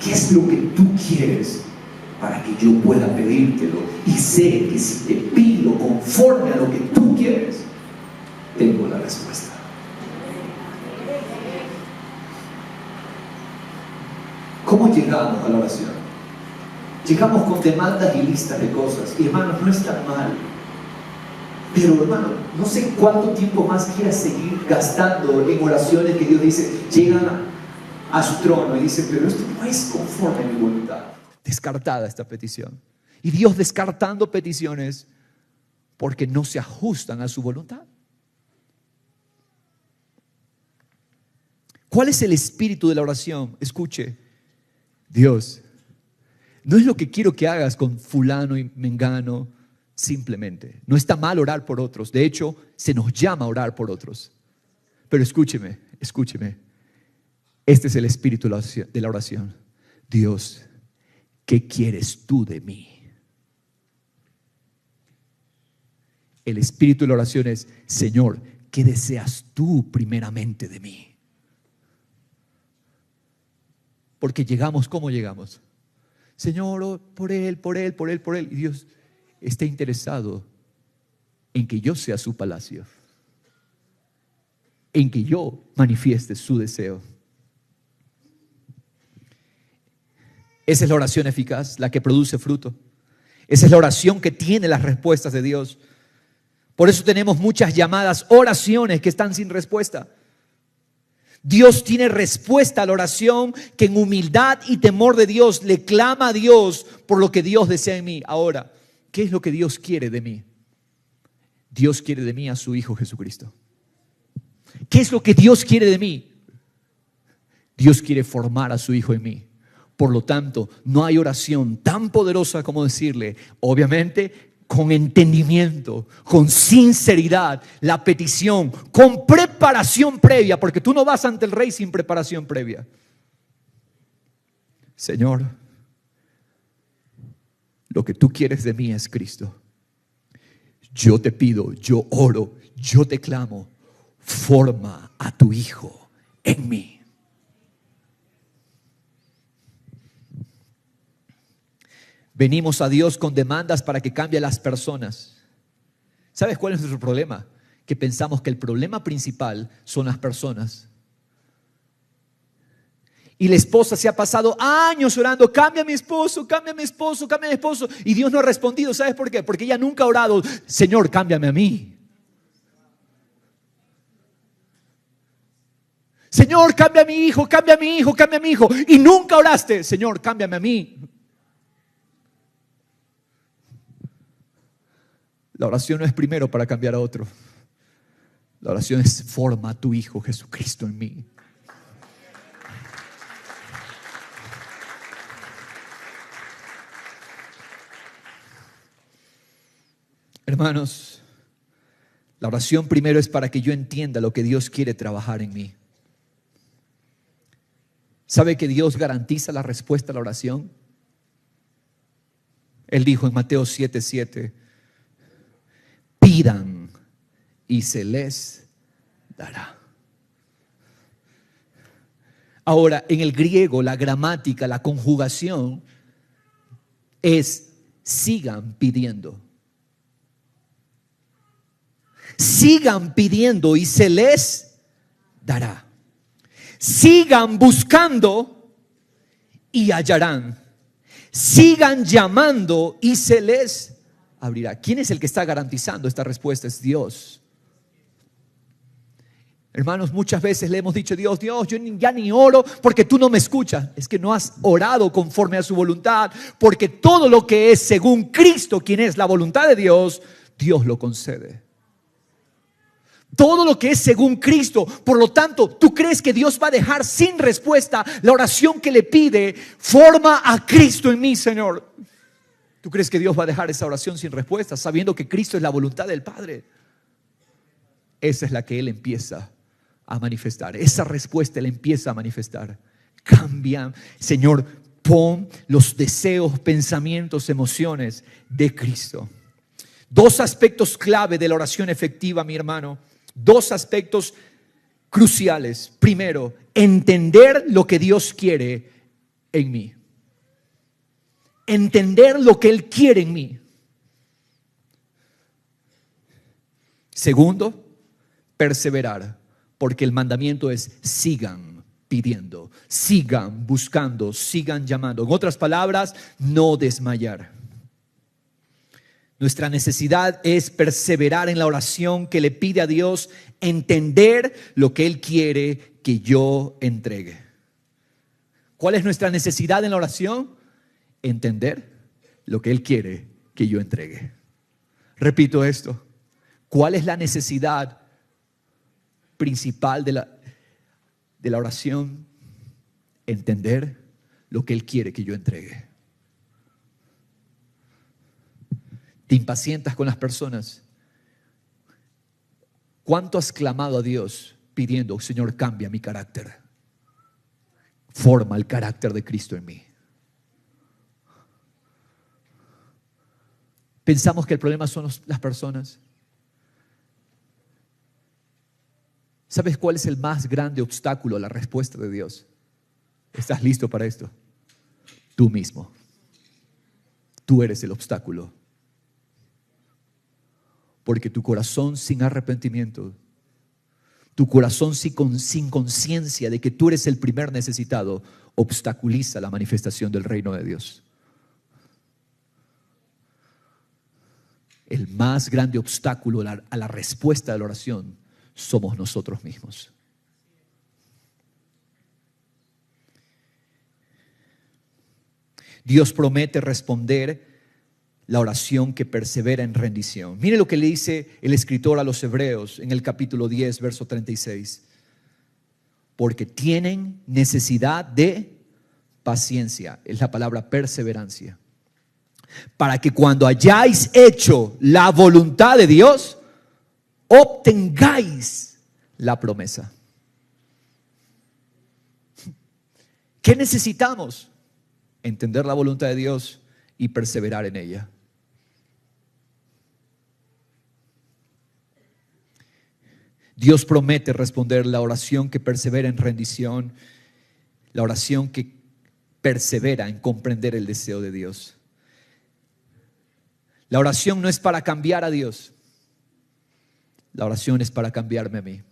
¿qué es lo que tú quieres para que yo pueda pedírtelo? Y sé que si te pido conforme a lo que tú quieres, tengo la respuesta. ¿Cómo llegamos a la oración? Llegamos con demandas y listas de cosas. Y hermanos, no está mal. Pero hermano, no sé cuánto tiempo más quieras seguir gastando en oraciones que Dios dice, llegan a su trono y dicen, pero esto no es conforme a mi voluntad. Descartada esta petición. Y Dios descartando peticiones porque no se ajustan a su voluntad. ¿Cuál es el espíritu de la oración? Escuche, Dios, no es lo que quiero que hagas con fulano y mengano. Simplemente, no está mal orar por otros. De hecho, se nos llama a orar por otros. Pero escúcheme. Este es el espíritu de la oración. Dios, ¿qué quieres tú de mí? El espíritu de la oración es, Señor, ¿qué deseas tú primeramente de mí? Porque llegamos, ¿cómo llegamos? Señor, oh, por él. Y Dios está interesado en que yo sea su palacio, en que yo manifieste su deseo. Esa es la oración eficaz, la que produce fruto. Esa es la oración que tiene las respuestas de Dios. Por eso tenemos muchas llamadas oraciones que están sin respuesta. Dios tiene respuesta a la oración que en humildad y temor de Dios le clama a Dios por lo que Dios desea en mí. Ahora, ¿qué es lo que Dios quiere de mí? Dios quiere de mí a su Hijo Jesucristo. ¿Qué es lo que Dios quiere de mí? Dios quiere formar a su Hijo en mí. Por lo tanto, no hay oración tan poderosa como decirle, obviamente, con entendimiento, con sinceridad, la petición, con preparación previa, porque tú no vas ante el Rey sin preparación previa. Señor, lo que tú quieres de mí es Cristo. Yo te pido, yo oro, yo te clamo, forma a tu Hijo en mí. Venimos a Dios con demandas para que cambie a las personas. ¿Sabes cuál es nuestro problema? Que pensamos que el problema principal son las personas. Y la esposa se ha pasado años orando, cambia a mi esposo, cambia a mi esposo, cambia a mi esposo. Y Dios no ha respondido. ¿Sabes por qué? Porque ella nunca ha orado, Señor, cámbiame a mí. Señor, cambia a mi hijo, cambia a mi hijo, cambia a mi hijo. Y nunca oraste, Señor, cámbiame a mí. La oración no es primero para cambiar a otro. La oración es forma a tu Hijo Jesucristo en mí. Hermanos, la oración primero es para que yo entienda lo que Dios quiere trabajar en mí. ¿Sabe que Dios garantiza la respuesta a la oración? Él dijo en Mateo 7:7, pidan y se les dará. Ahora, en el griego, la gramática, la conjugación es sigan pidiendo. Sigan pidiendo y se les dará. Sigan buscando y hallarán. sigan llamando y se les abrirá. ¿Quién es el que está garantizando esta respuesta? Es Dios. Hermanos, muchas veces le hemos dicho a Dios, yo ya ni oro porque tú no me escuchas. Es que no has orado conforme a su voluntad, porque todo lo que es según Cristo, quien es la voluntad de Dios, Dios lo concede. Todo lo que es según Cristo. Por lo tanto, ¿tú crees que Dios va a dejar sin respuesta la oración que le pide? Forma a Cristo en mí, Señor. ¿Tú crees que Dios va a dejar esa oración sin respuesta, sabiendo que Cristo es la voluntad del Padre? Esa es la que Él empieza a manifestar. Esa respuesta Él empieza a manifestar. Cambia, Señor, pon los deseos, pensamientos, emociones de Cristo. Dos aspectos clave de la oración efectiva, mi hermano. Dos aspectos cruciales. Primero, entender lo que Dios quiere en mí. Entender lo que Él quiere en mí. Segundo, perseverar, porque el mandamiento es sigan pidiendo, sigan buscando, sigan llamando. En otras palabras, no desmayar. Nuestra necesidad es perseverar en la oración que le pide a Dios, entender lo que Él quiere que yo entregue. ¿Cuál es nuestra necesidad en la oración? Entender lo que Él quiere que yo entregue. Repito esto. ¿Cuál es la necesidad principal de la oración? Entender lo que Él quiere que yo entregue. Te impacientas con las personas. ¿Cuánto has clamado a Dios pidiendo, Señor, cambia mi carácter? Forma el carácter de Cristo en mí. Pensamos que el problema son las personas. ¿Sabes cuál es el más grande obstáculo a la respuesta de Dios? ¿Estás listo para esto? Tú mismo. Tú eres el obstáculo. Porque tu corazón sin arrepentimiento, tu corazón sin conciencia de que tú eres el primer necesitado, obstaculiza la manifestación del reino de Dios. El más grande obstáculo a la respuesta de la oración somos nosotros mismos. Dios promete responder la oración que persevera en rendición. Mire lo que le dice el escritor a los Hebreos en el capítulo 10, verso 36. Porque tienen necesidad de paciencia. Es la palabra perseverancia. Para que cuando hayáis hecho la voluntad de Dios, obtengáis la promesa. ¿Qué necesitamos? Entender la voluntad de Dios y perseverar en ella. Dios promete responder la oración que persevera en rendición, la oración que persevera en comprender el deseo de Dios. La oración no es para cambiar a Dios. La oración es para cambiarme a mí.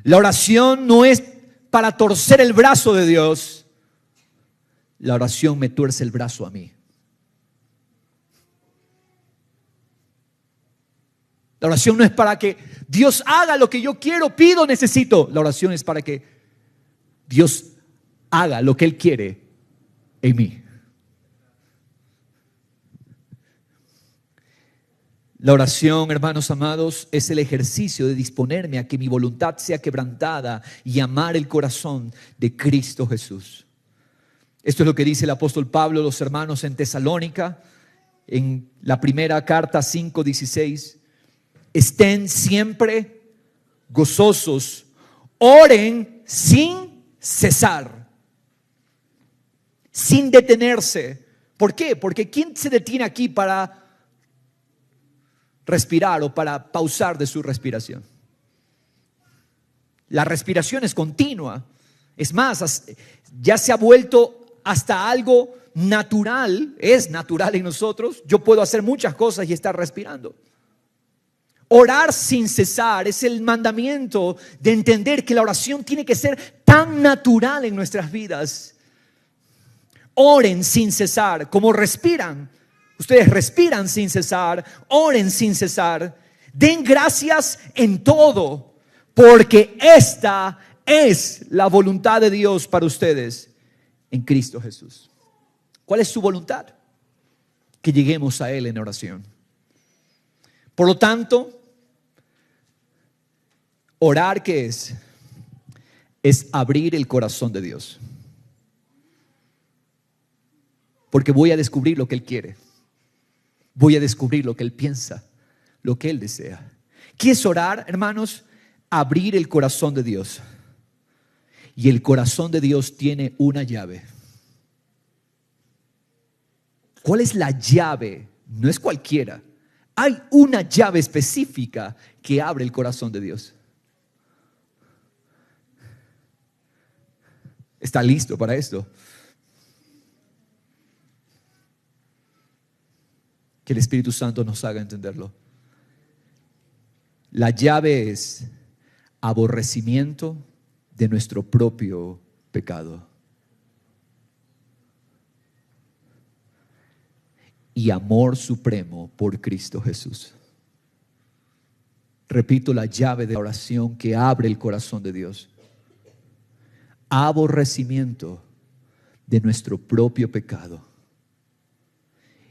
La oración no es para torcer el brazo de Dios. La oración me tuerce el brazo a mí. La oración no es para que Dios haga lo que yo quiero, pido, necesito. La oración es para que Dios haga lo que Él quiere en mí. La oración, hermanos amados, es el ejercicio de disponerme a que mi voluntad sea quebrantada y amar el corazón de Cristo Jesús. Esto es lo que dice el apóstol Pablo a los hermanos en Tesalónica, en la primera carta 5:16. Estén siempre gozosos, oren sin cesar, sin detenerse. ¿Por qué? Porque ¿quién se detiene aquí para respirar o para pausar de su respiración? La respiración es continua. Es más, ya se ha vuelto hasta algo natural, es natural en nosotros. Yo puedo hacer muchas cosas y estar respirando. Orar sin cesar es el mandamiento de entender que la oración tiene que ser tan natural en nuestras vidas. Oren sin cesar, como respiran. Ustedes respiran sin cesar, oren sin cesar. Den gracias en todo, porque esta es la voluntad de Dios para ustedes en Cristo Jesús. ¿Cuál es su voluntad? Que lleguemos a Él en oración. Por lo tanto, orar, ¿qué es? Es abrir el corazón de Dios. Porque voy a descubrir lo que Él quiere. Voy a descubrir lo que Él piensa, lo que Él desea. ¿Qué es orar, hermanos? Abrir el corazón de Dios. Y el corazón de Dios tiene una llave. ¿Cuál es la llave? No es cualquiera. Hay una llave específica que abre el corazón de Dios. ¿Está listo para esto? Que el Espíritu Santo nos haga entenderlo. La llave es aborrecimiento de nuestro propio pecado y amor supremo por Cristo Jesús. Repito, la llave de la oración que abre el corazón de Dios. Aborrecimiento de nuestro propio pecado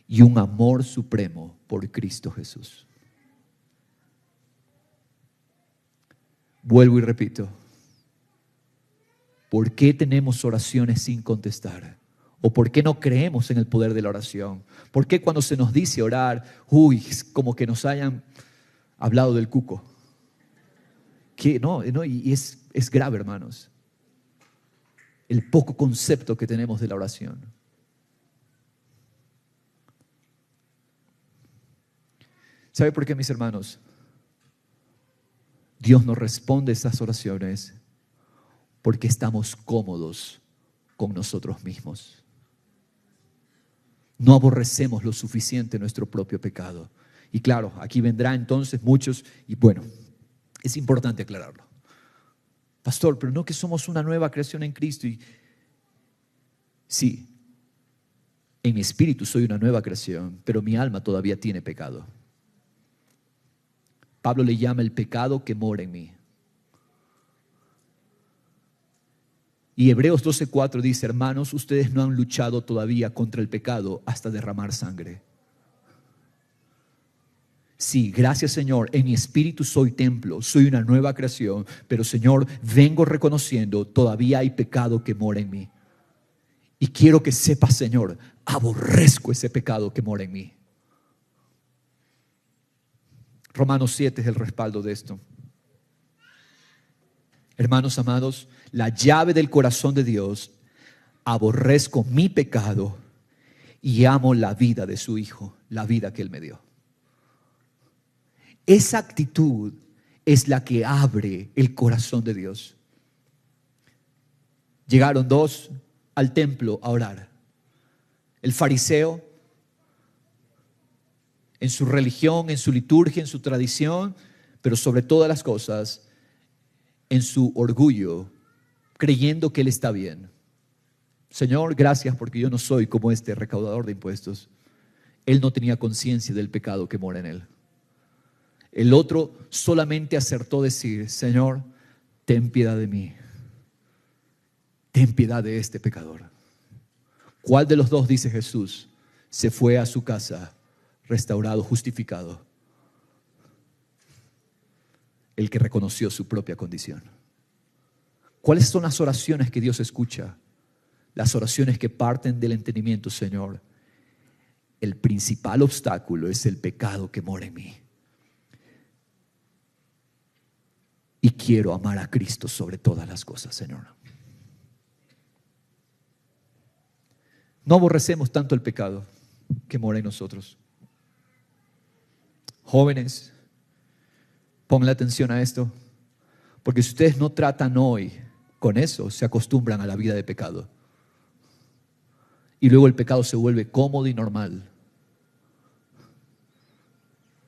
y un amor supremo por Cristo Jesús. Vuelvo y repito. ¿Por qué tenemos oraciones sin contestar? ¿O por qué no creemos en el poder de la oración? ¿Por qué cuando se nos dice orar, es como que nos hayan hablado del cuco? ¿Qué? No, y es grave, hermanos. El poco concepto que tenemos de la oración. ¿Sabe por qué, mis hermanos? Dios nos responde estas oraciones porque estamos cómodos con nosotros mismos. No aborrecemos lo suficiente nuestro propio pecado. Y claro, aquí vendrá entonces muchos, y bueno, es importante aclararlo. Pastor, pero no que somos una nueva creación en Cristo. Y sí, en mi espíritu soy una nueva creación, pero mi alma todavía tiene pecado. Pablo le llama el pecado que mora en mí. Y Hebreos 12:4 dice, hermanos, ustedes no han luchado todavía contra el pecado hasta derramar sangre. Sí, gracias Señor, en mi espíritu soy templo, soy una nueva creación, pero Señor, vengo reconociendo, todavía hay pecado que mora en mí. Y quiero que sepas, Señor, aborrezco ese pecado que mora en mí. Romanos 7 es el respaldo de esto. Hermanos amados, la llave del corazón de Dios, aborrezco mi pecado y amo la vida de su Hijo, la vida que Él me dio. Esa actitud es la que abre el corazón de Dios. Llegaron dos al templo a orar. El fariseo, en su religión, en su liturgia, en su tradición, pero sobre todas las cosas, en su orgullo, creyendo que él está bien. Señor, gracias porque yo no soy como este recaudador de impuestos. Él no tenía conciencia del pecado que mora en él. El otro solamente acertó decir, Señor, ten piedad de mí. Ten piedad de este pecador. ¿Cuál de los dos, dice Jesús, se fue a su casa restaurado, justificado? El que reconoció su propia condición. ¿Cuáles son las oraciones que Dios escucha? Las oraciones que parten del entendimiento, Señor. El principal obstáculo es el pecado que mora en mí. Y quiero amar a Cristo sobre todas las cosas, Señor. No aborrecemos tanto el pecado que mora en nosotros. Jóvenes, pongan atención a esto, porque si ustedes no tratan hoy con eso, se acostumbran a la vida de pecado. Y luego el pecado se vuelve cómodo y normal.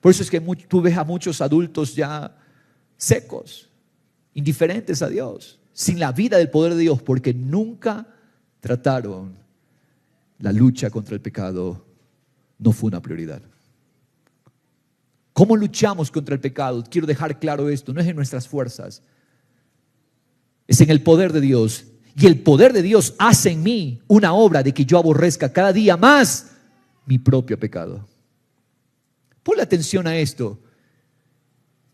Por eso es que tú ves a muchos adultos ya secos, indiferentes a Dios, sin la vida del poder de Dios, porque nunca trataron la lucha contra el pecado no fue una prioridad. ¿Cómo luchamos contra el pecado? Quiero dejar claro esto, no es en nuestras fuerzas, es en el poder de Dios. Y el poder de Dios hace en mí una obra de que yo aborrezca cada día más mi propio pecado. Ponle atención a esto.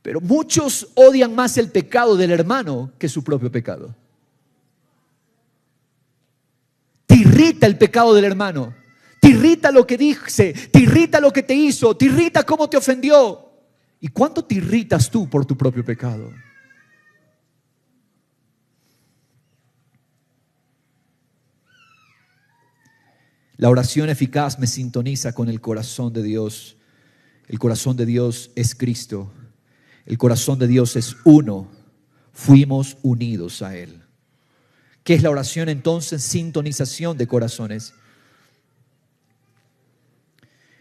Pero muchos odian más el pecado del hermano que su propio pecado. Te irrita el pecado del hermano. Te irrita lo que dice, te irrita lo que te hizo, te irrita cómo te ofendió. ¿Y cuánto te irritas tú por tu propio pecado? La oración eficaz me sintoniza con el corazón de Dios. El corazón de Dios es Cristo. El corazón de Dios es uno. Fuimos unidos a Él. ¿Qué es la oración entonces? Sintonización de corazones.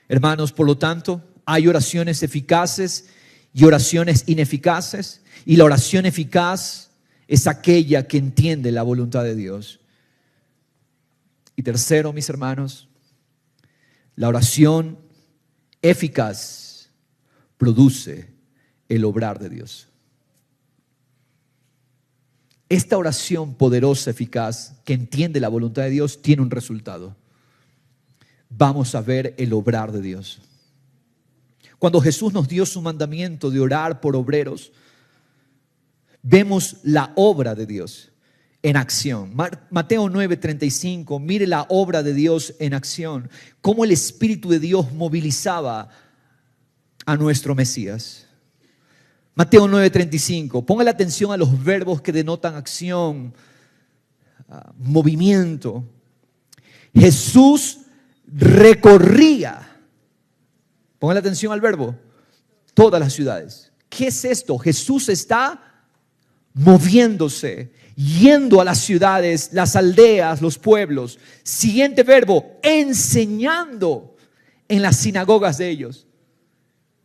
Hermanos, por lo tanto, hay oraciones eficaces y oraciones ineficaces. Y la oración eficaz es aquella que entiende la voluntad de Dios. Y tercero, mis hermanos, la oración eficaz produce el obrar de Dios. Esta oración poderosa, eficaz, que entiende la voluntad de Dios, tiene un resultado. Vamos a ver el obrar de Dios. Cuando Jesús nos dio su mandamiento de orar por obreros, vemos la obra de Dios en acción. Mateo 9:35, mire la obra de Dios en acción. Cómo el Espíritu de Dios movilizaba a nuestro Mesías. Mateo 9:35, ponga la atención a los verbos que denotan acción, movimiento. Jesús recorría, ponga la atención al verbo, todas las ciudades. ¿Qué es esto? Jesús está moviéndose, yendo a las ciudades, las aldeas, los pueblos. Siguiente verbo, enseñando en las sinagogas de ellos.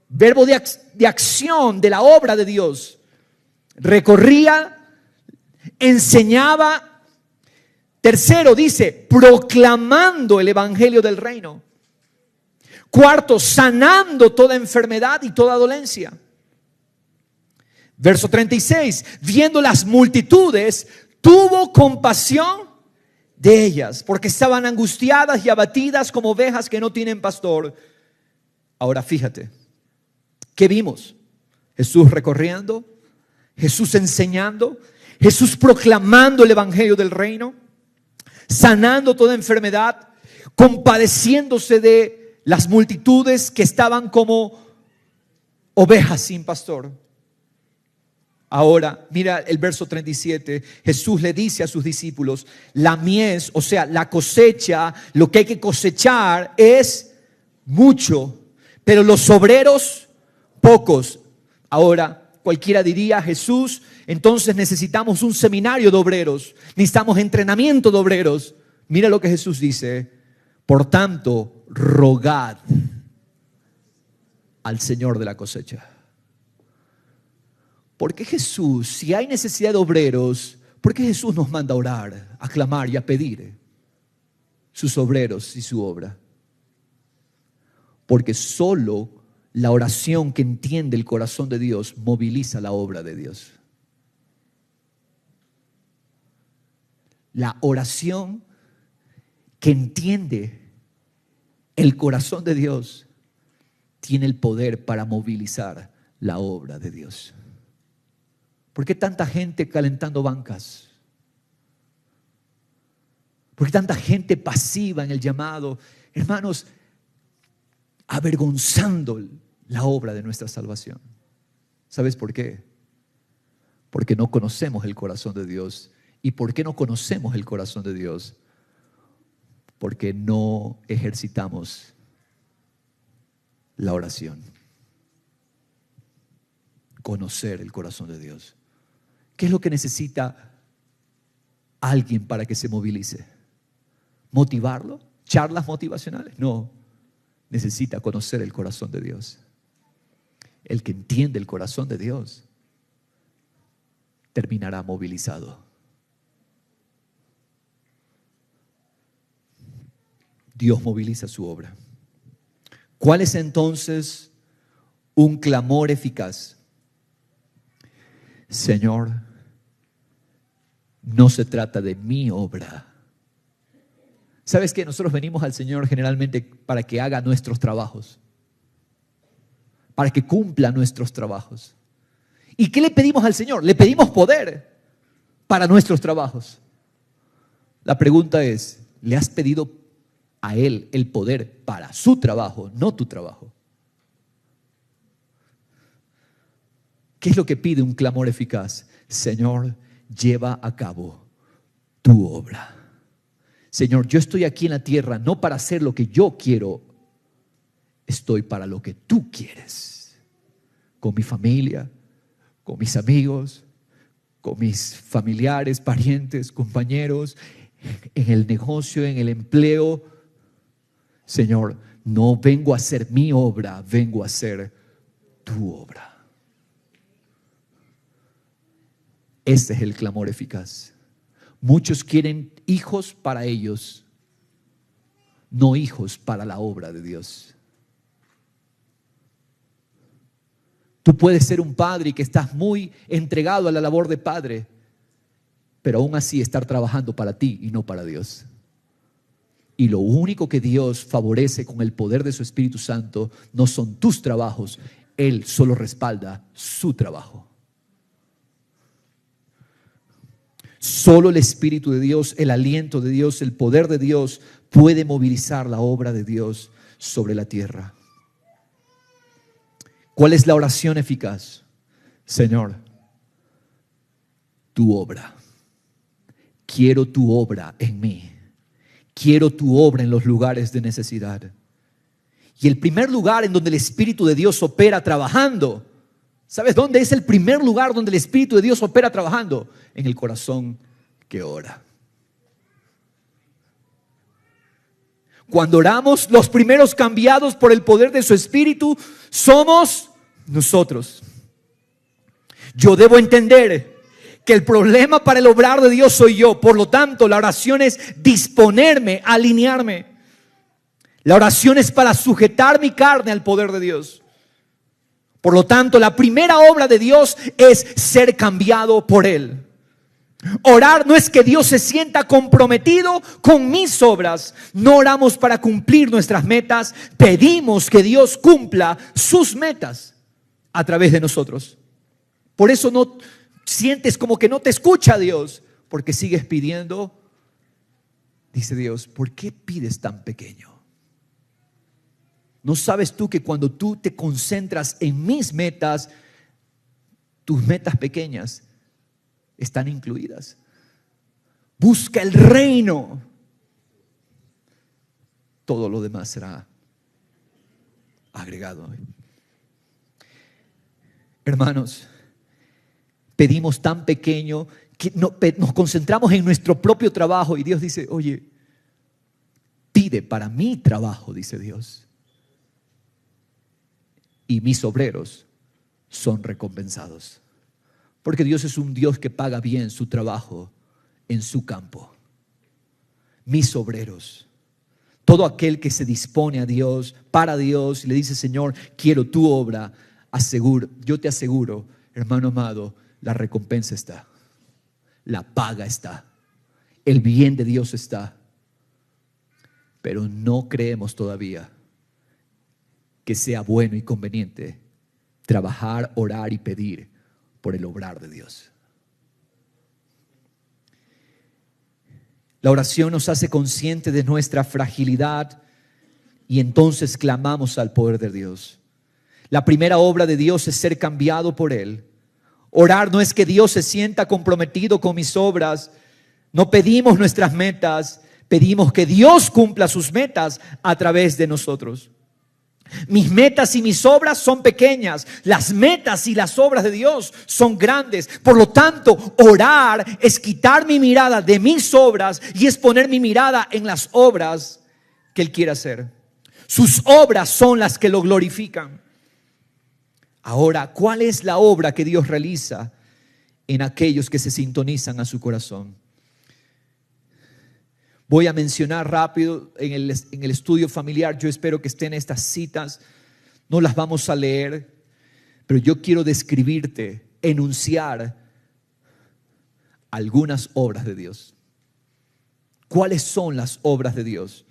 Verbo de acción, de la obra de Dios. Recorría, enseñaba. Tercero dice, proclamando el evangelio del reino. Cuarto, sanando toda enfermedad y toda dolencia. Verso 36, viendo las multitudes, tuvo compasión de ellas, porque estaban angustiadas y abatidas como ovejas que no tienen pastor. Ahora fíjate, ¿qué vimos? Jesús recorriendo, Jesús enseñando, Jesús proclamando el evangelio del reino, sanando toda enfermedad, compadeciéndose de las multitudes que estaban como ovejas sin pastor. Ahora, mira el verso 37, Jesús le dice a sus discípulos, la mies, o sea, la cosecha, lo que hay que cosechar es mucho, pero los obreros pocos. Ahora, cualquiera diría, Jesús, entonces necesitamos un seminario de obreros, necesitamos entrenamiento de obreros. Mira lo que Jesús dice, por tanto, rogad al Señor de la cosecha. ¿Por qué Jesús, si hay necesidad de obreros, por qué Jesús nos manda a orar, a clamar y a pedir sus obreros y su obra? Porque solo la oración que entiende el corazón de Dios moviliza la obra de Dios. La oración que entiende el corazón de Dios tiene el poder para movilizar la obra de Dios. ¿Por qué tanta gente calentando bancas? ¿Por qué tanta gente pasiva en el llamado? Hermanos, avergonzando la obra de nuestra salvación. ¿Sabes por qué? Porque no conocemos el corazón de Dios. ¿Y por qué no conocemos el corazón de Dios? Porque no ejercitamos la oración. Conocer el corazón de Dios. ¿Qué es lo que necesita alguien para que se movilice? ¿Motivarlo? ¿Charlas motivacionales? No. Necesita conocer el corazón de Dios. El que entiende el corazón de Dios terminará movilizado. Dios moviliza su obra. ¿Cuál es entonces un clamor eficaz? Señor, no se trata de mi obra. ¿Sabes qué? Nosotros venimos al Señor generalmente para que haga nuestros trabajos, para que cumpla nuestros trabajos. ¿Y qué le pedimos al Señor? Le pedimos poder para nuestros trabajos. La pregunta es, ¿le has pedido a Él el poder para su trabajo, no tu trabajo? ¿Qué es lo que pide un clamor eficaz? Señor, lleva a cabo tu obra. Señor, yo estoy aquí en la tierra no para hacer lo que yo quiero, estoy para lo que tú quieres. Con mi familia, con mis amigos, con mis familiares, parientes, compañeros, en el negocio, en el empleo. Señor, no vengo a hacer mi obra, vengo a hacer tu obra. Este es el clamor eficaz. Muchos quieren hijos para ellos, no hijos para la obra de Dios. Tú puedes ser un padre y que estás muy entregado a la labor de padre, pero aún así estar trabajando para ti y no para Dios. Y lo único que Dios favorece con el poder de su Espíritu Santo no son tus trabajos, Él solo respalda su trabajo. Solo el Espíritu de Dios, el aliento de Dios, el poder de Dios puede movilizar la obra de Dios sobre la tierra. ¿Cuál es la oración eficaz? Señor, tu obra. Quiero tu obra en mí. Quiero tu obra en los lugares de necesidad. Y el primer lugar en donde el Espíritu de Dios opera trabajando, ¿sabes dónde es el primer lugar donde el Espíritu de Dios opera trabajando? En el corazón que ora. Cuando oramos, los primeros cambiados por el poder de su Espíritu somos nosotros. Yo debo entender que el problema para el obrar de Dios soy yo. Por lo tanto, la oración es disponerme, alinearme. La oración es para sujetar mi carne al poder de Dios. Por lo tanto, la primera obra de Dios es ser cambiado por Él. Orar no es que Dios se sienta comprometido con mis obras. No oramos para cumplir nuestras metas. Pedimos que Dios cumpla sus metas a través de nosotros. Por eso no sientes como que no te escucha Dios, porque sigues pidiendo. Dice Dios, ¿por qué pides tan pequeño? ¿No sabes tú que cuando tú te concentras en mis metas, tus metas pequeñas están incluidas? Busca el reino. Todo lo demás será agregado. Hermanos, pedimos tan pequeño que nos concentramos en nuestro propio trabajo y Dios dice, oye, pide para mi trabajo, dice Dios. Y mis obreros son recompensados. Porque Dios es un Dios que paga bien su trabajo en su campo. Mis obreros, todo aquel que se dispone a Dios, para Dios, y le dice, Señor, quiero tu obra, yo te aseguro, hermano amado, la recompensa está, la paga está, el bien de Dios está. Pero no creemos todavía que sea bueno y conveniente trabajar, orar y pedir por el obrar de Dios. La oración nos hace conscientes de nuestra fragilidad y entonces clamamos al poder de Dios. La primera obra de Dios es ser cambiado por Él. Orar no es que Dios se sienta comprometido con mis obras. No pedimos nuestras metas, pedimos que Dios cumpla sus metas a través de nosotros. Mis metas y mis obras son pequeñas. Las metas y las obras de Dios son grandes. Por lo tanto, orar es quitar mi mirada de mis obras y es poner mi mirada en las obras que Él quiere hacer. Sus obras son las que lo glorifican. Ahora, ¿cuál es la obra que Dios realiza en aquellos que se sintonizan a su corazón? Voy a mencionar rápido en el estudio familiar. Yo espero que estén estas citas. No las vamos a leer, pero yo quiero describirte, enunciar algunas obras de Dios. ¿Cuáles son las obras de Dios?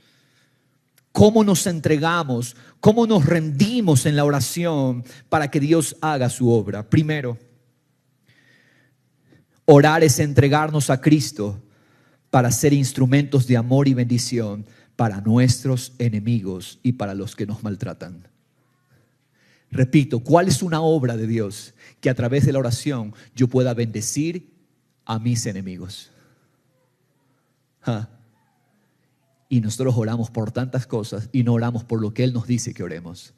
¿Cómo nos entregamos? ¿Cómo nos rendimos en la oración para que Dios haga su obra? Primero, orar es entregarnos a Cristo para ser instrumentos de amor y bendición para nuestros enemigos y para los que nos maltratan. Repito, ¿cuál es una obra de Dios? Que a través de la oración yo pueda bendecir a mis enemigos. Y nosotros oramos por tantas cosas y no oramos por lo que Él nos dice que oremos.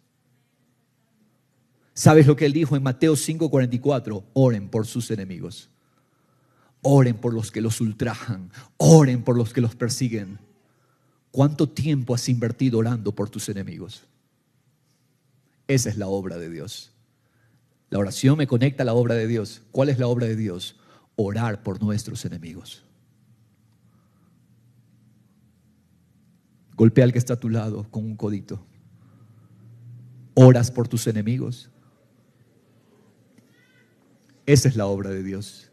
¿Sabes lo que Él dijo en Mateo 5:44? Oren por sus enemigos. Oren por los que los ultrajan. Oren por los que los persiguen. ¿Cuánto tiempo has invertido orando por tus enemigos? Esa es la obra de Dios. La oración me conecta a la obra de Dios. ¿Cuál es la obra de Dios? Orar por nuestros enemigos. Golpea al que está a tu lado con un codito. ¿Oras por tus enemigos? Esa es la obra de Dios.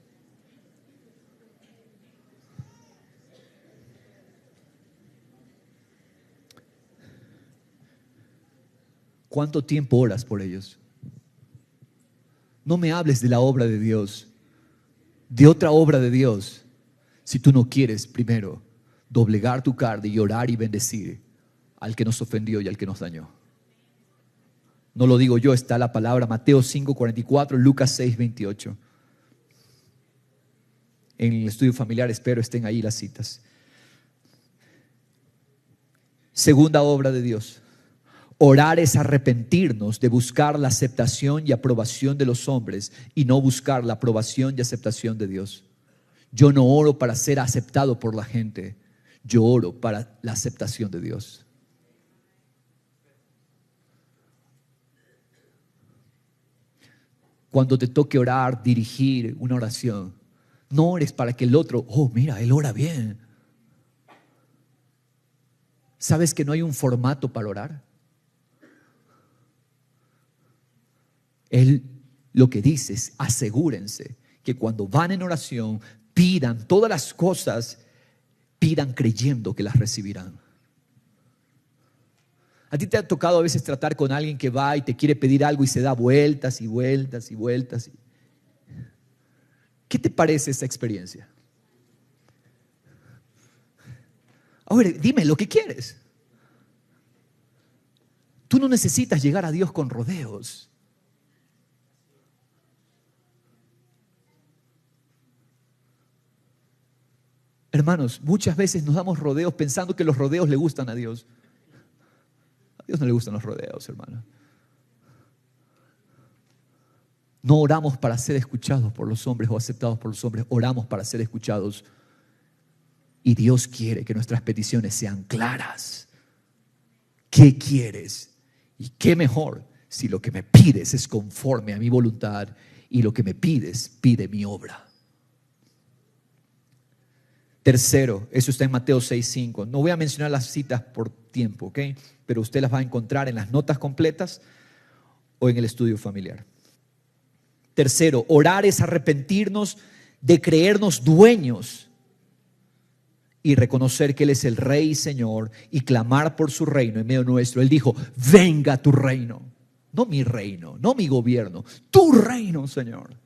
¿Cuánto tiempo oras por ellos? No me hables de la obra de Dios, de otra obra de Dios, si tú no quieres primero doblegar tu carne y orar y bendecir al que nos ofendió y al que nos dañó. No lo digo yo, está la palabra Mateo 5:44, Lucas 6:28. En el estudio familiar espero estén ahí las citas. Segunda obra de Dios. Orar es arrepentirnos de buscar la aceptación y aprobación de los hombres y no buscar la aprobación y aceptación de Dios. Yo no oro para ser aceptado por la gente, yo oro para la aceptación de Dios. Cuando te toque orar, dirigir una oración, no ores para que el otro, mira, él ora bien. ¿Sabes que no hay un formato para orar? Él lo que dice es: asegúrense que cuando van en oración pidan todas las cosas, pidan creyendo que las recibirán. ¿A ti te ha tocado a veces tratar con alguien que va y te quiere pedir algo y se da vueltas y vueltas y vueltas? ¿Qué te parece esa experiencia? A ver, dime lo que quieres. Tú no necesitas llegar a Dios con rodeos. Hermanos, muchas veces nos damos rodeos pensando que los rodeos le gustan a Dios. A Dios no le gustan los rodeos, hermano. No oramos para ser escuchados por los hombres o aceptados por los hombres. Oramos para ser escuchados. Y Dios quiere que nuestras peticiones sean claras. ¿Qué quieres? Y qué mejor si lo que me pides es conforme a mi voluntad y lo que me pides, pide mi obra. Tercero, eso está en Mateo 6:5. No voy a mencionar las citas por tiempo, ¿ok? Pero usted las va a encontrar en las notas completas o en el estudio familiar. Tercero, orar es arrepentirnos de creernos dueños y reconocer que Él es el Rey y Señor y clamar por su reino en medio nuestro. Él dijo: venga tu reino, no mi reino, no mi gobierno, tu reino, Señor.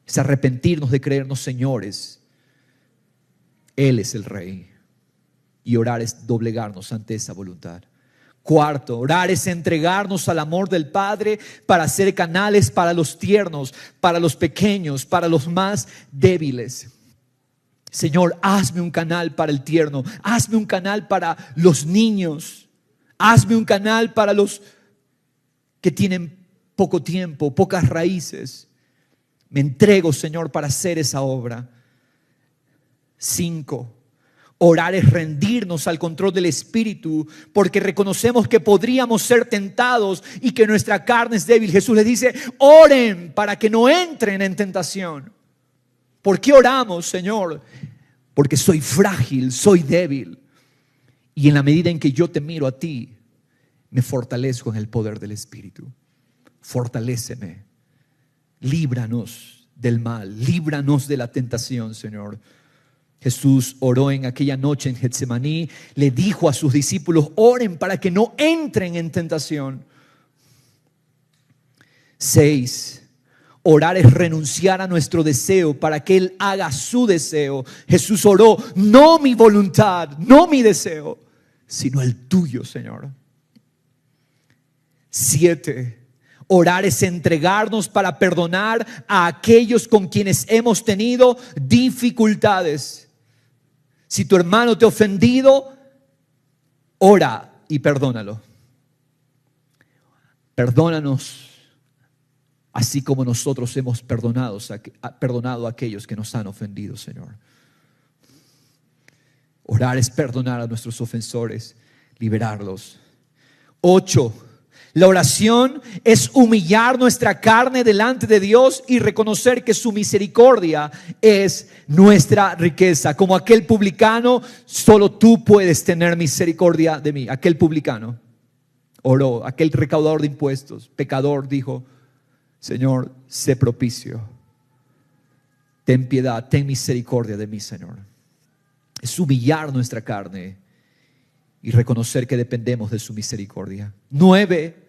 Es arrepentirnos de creernos señores. Él es el Rey. Y orar es doblegarnos ante esa voluntad. Cuarto, orar es entregarnos al amor del Padre para ser canales para los tiernos, para los pequeños, para los más débiles. Señor, hazme un canal para el tierno, hazme un canal para los niños, hazme un canal para los que tienen poco tiempo, pocas raíces. Me entrego, Señor, para hacer esa obra. 5. Orar es rendirnos al control del Espíritu, porque reconocemos que podríamos ser tentados y que nuestra carne es débil. Jesús les dice: oren para que no entren en tentación. ¿Por qué oramos, Señor? porque soy frágil, soy débil. Y en la medida en que yo te miro a ti, me fortalezco en el poder del Espíritu. Fortaléceme, líbranos del mal, líbranos de la tentación, Señor. Jesús oró en aquella noche en Getsemaní, le dijo a sus discípulos: oren para que no entren en tentación. 6. Orar es renunciar a nuestro deseo para que Él haga su deseo. Jesús oró: no mi voluntad, no mi deseo, sino el tuyo, Señor. 7. Orar es entregarnos para perdonar a aquellos con quienes hemos tenido dificultades. Si tu hermano te ha ofendido, ora y perdónalo. Perdónanos así como nosotros hemos perdonado a aquellos que nos han ofendido, Señor. Orar es perdonar a nuestros ofensores, liberarlos. 8. La oración es humillar nuestra carne delante de Dios y reconocer que su misericordia es nuestra riqueza. Como aquel publicano: solo tú puedes tener misericordia de mí. Aquel publicano oró, aquel recaudador de impuestos, pecador, dijo: Señor, sé propicio, ten piedad, ten misericordia de mí, Señor. Es humillar nuestra carne y reconocer que dependemos de su misericordia. 9.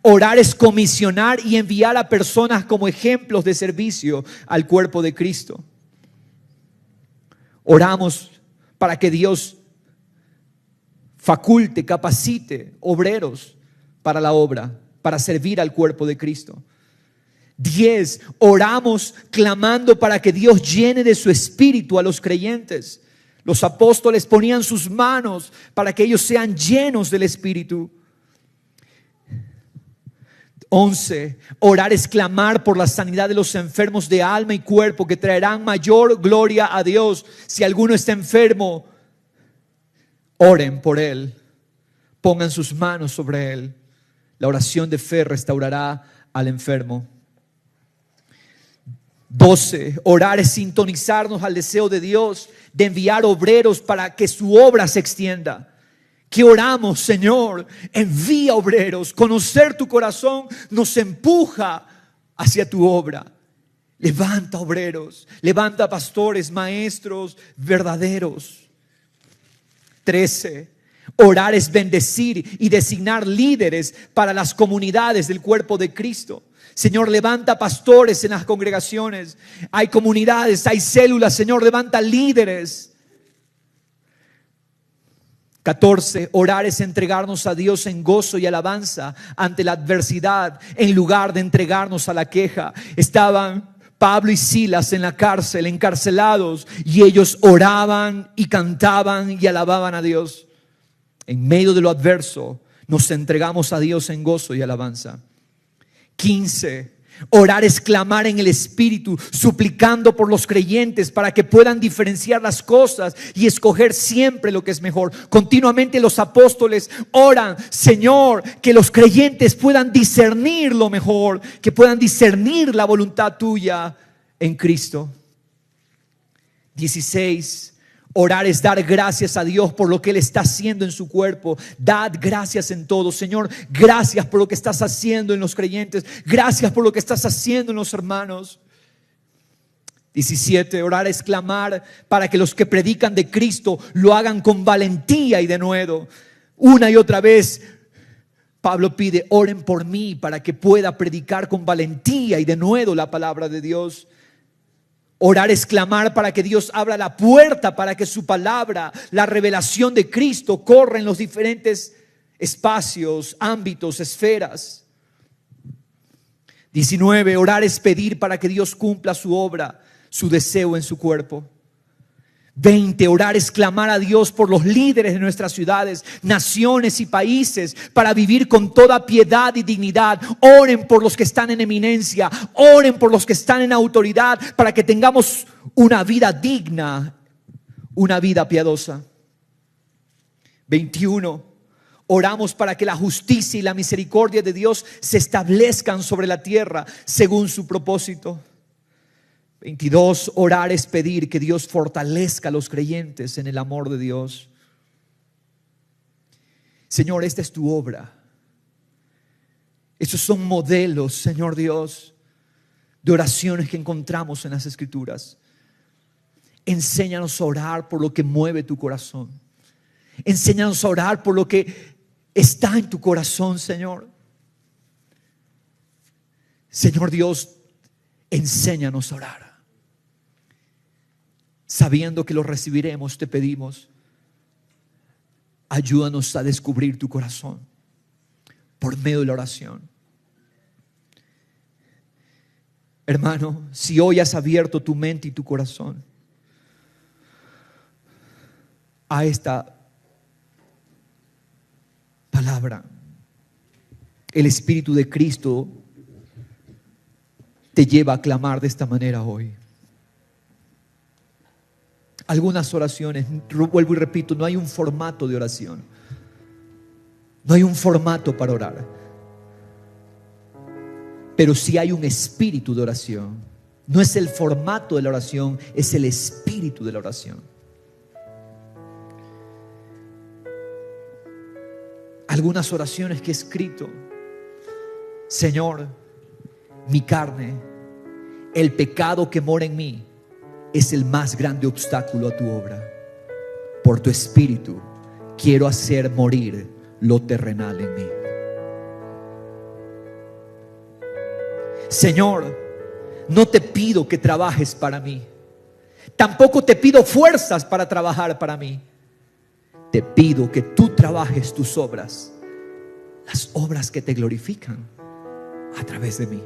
Orar es comisionar y enviar a personas como ejemplos de servicio al cuerpo de Cristo. Oramos para que Dios faculte, capacite obreros para la obra, para servir al cuerpo de Cristo. 10. Oramos clamando para que Dios llene de su espíritu a los creyentes. Los apóstoles ponían sus manos para que ellos sean llenos del Espíritu. 11. Orar es clamar por la sanidad de los enfermos de alma y cuerpo, que traerán mayor gloria a Dios. Si alguno está enfermo, oren por él, pongan sus manos sobre él. La oración de fe restaurará al enfermo. 12. Orar es sintonizarnos al deseo de Dios de enviar obreros para que su obra se extienda. ¿Qué oramos? Señor, envía obreros. Conocer tu corazón nos empuja hacia tu obra. Levanta obreros, levanta pastores, maestros verdaderos. 13. Orar es bendecir y designar líderes para las comunidades del cuerpo de Cristo. Señor, levanta pastores en las congregaciones. Hay comunidades, hay células. Señor, levanta líderes. 14. Orar es entregarnos a Dios en gozo y alabanza ante la adversidad, en lugar de entregarnos a la queja. Estaban Pablo y Silas en la cárcel, encarcelados, y ellos oraban y cantaban y alababan a Dios. En medio de lo adverso, nos entregamos a Dios en gozo y alabanza. 15. Orar es clamar en el Espíritu, suplicando por los creyentes para que puedan diferenciar las cosas y escoger siempre lo que es mejor. Continuamente los apóstoles oran: Señor, que los creyentes puedan discernir lo mejor, que puedan discernir la voluntad tuya en Cristo. 16. Orar es dar gracias a Dios por lo que Él está haciendo en su cuerpo. Dad gracias en todo. Señor, gracias por lo que estás haciendo en los creyentes. Gracias por lo que estás haciendo en los hermanos. 17. Orar es clamar para que los que predican de Cristo lo hagan con valentía y denuedo. Una y otra vez Pablo pide: oren por mí para que pueda predicar con valentía y denuedo la palabra de Dios. Orar es clamar para que Dios abra la puerta para que su palabra, la revelación de Cristo, corra en los diferentes espacios, ámbitos, esferas. 19. Orar es pedir para que Dios cumpla su obra, su deseo en su cuerpo. 20. Orar es clamar a Dios por los líderes de nuestras ciudades, naciones y países, para vivir con toda piedad y dignidad. Oren por los que están en eminencia, oren por los que están en autoridad, para que tengamos una vida digna, una vida piadosa. 21. Oramos para que la justicia y la misericordia de Dios se establezcan sobre la tierra según su propósito. 22, orar es pedir que Dios fortalezca a los creyentes en el amor de Dios. Señor, esta es tu obra. Estos son modelos, Señor Dios, de oraciones que encontramos en las Escrituras. Enséñanos a orar por lo que mueve tu corazón. Enséñanos a orar por lo que está en tu corazón, Señor. Señor Dios, enséñanos a orar. Sabiendo que lo recibiremos, te pedimos, ayúdanos a descubrir tu corazón por medio de la oración. Hermano, si hoy has abierto tu mente y tu corazón a esta palabra, el Espíritu de Cristo te lleva a clamar de esta manera hoy. Algunas oraciones, vuelvo y repito, no hay un formato de oración. No hay un formato para orar. Pero sí hay un espíritu de oración. No es el formato de la oración, es el espíritu de la oración. Algunas oraciones que he escrito: Señor, mi carne, el pecado que mora en mí, es el más grande obstáculo a tu obra. Por tu espíritu quiero hacer morir lo terrenal en mí. Señor, no te pido que trabajes para mí, tampoco te pido fuerzas para trabajar para mí. Te pido que tú trabajes tus obras, las obras que te glorifican a través de mí.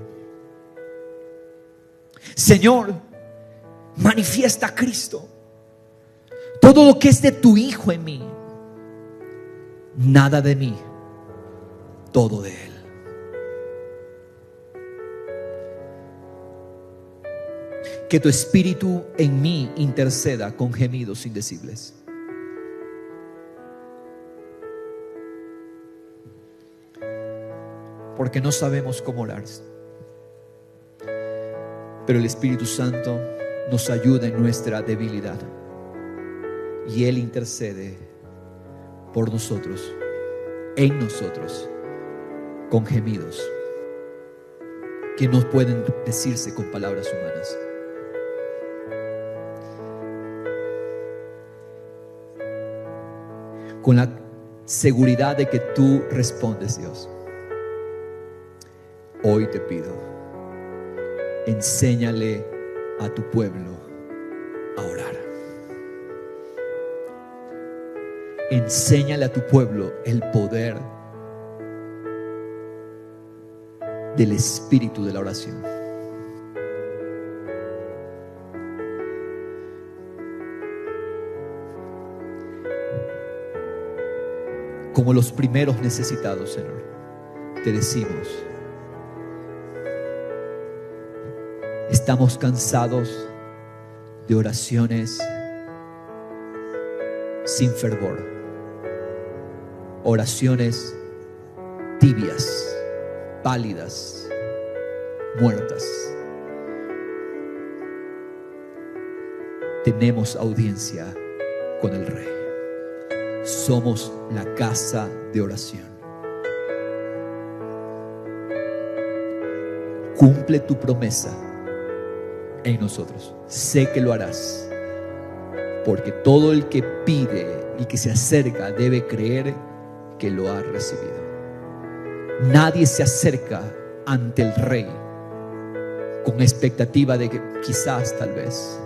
Señor, manifiesta a Cristo, todo lo que es de tu Hijo en mí. Nada de mí, todo de Él. Que tu espíritu en mí interceda con gemidos indecibles. Porque no sabemos cómo orar, pero el Espíritu Santo nos ayuda en nuestra debilidad y Él intercede por nosotros, en nosotros, con gemidos que no pueden decirse con palabras humanas. Con la seguridad de que tú respondes, Dios. Hoy te pido, enséñale a tu pueblo a orar. Enséñale a tu pueblo el poder del espíritu de la oración. Como los primeros necesitados, Señor, te decimos: estamos cansados de oraciones sin fervor, oraciones tibias, pálidas, muertas. Tenemos audiencia con el Rey. Somos la casa de oración. Cumple tu promesa en nosotros. Sé que lo harás, porque todo el que pide y que se acerca debe creer que lo ha recibido. Nadie se acerca ante el Rey con expectativa de que quizás, tal vez.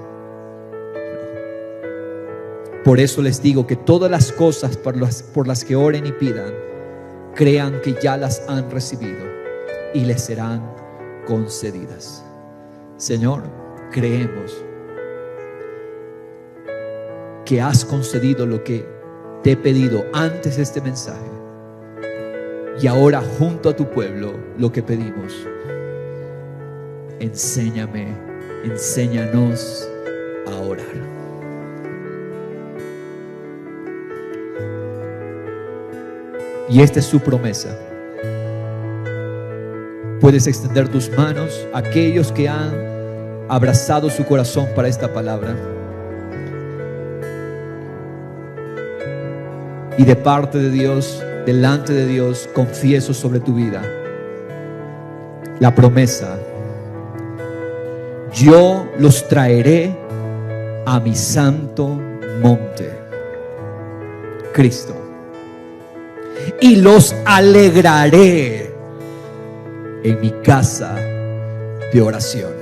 Por eso les digo que todas las cosas por las que oren y pidan, crean que ya las han recibido y les serán concedidas. Señor, creemos que has concedido lo que te he pedido antes de este mensaje. Y ahora, junto a tu pueblo, lo que pedimos: enséñanos a orar. Y esta es su promesa. Puedes extender tus manos a aquellos que han abrazado su corazón para esta palabra. Y de parte de Dios, delante de Dios, confieso sobre tu vida la promesa: yo los traeré a mi santo monte, Cristo, y los alegraré en mi casa de oración.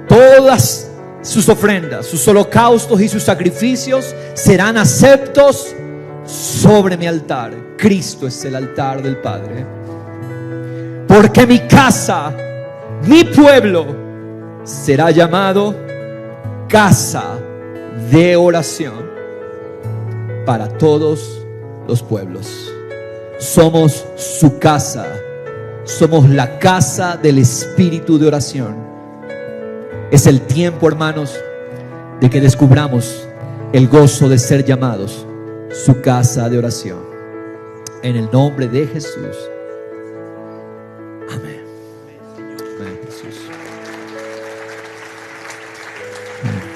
Todas sus ofrendas, sus holocaustos y sus sacrificios serán aceptos sobre mi altar. Cristo es el altar del Padre. Porque mi casa, mi pueblo, será llamado casa de oración para todos los pueblos. Somos su casa. Somos la casa del espíritu de oración. Es el tiempo, hermanos, de que descubramos el gozo de ser llamados su casa de oración. En el nombre de Jesús. Amén. Amén, Jesús. Amén.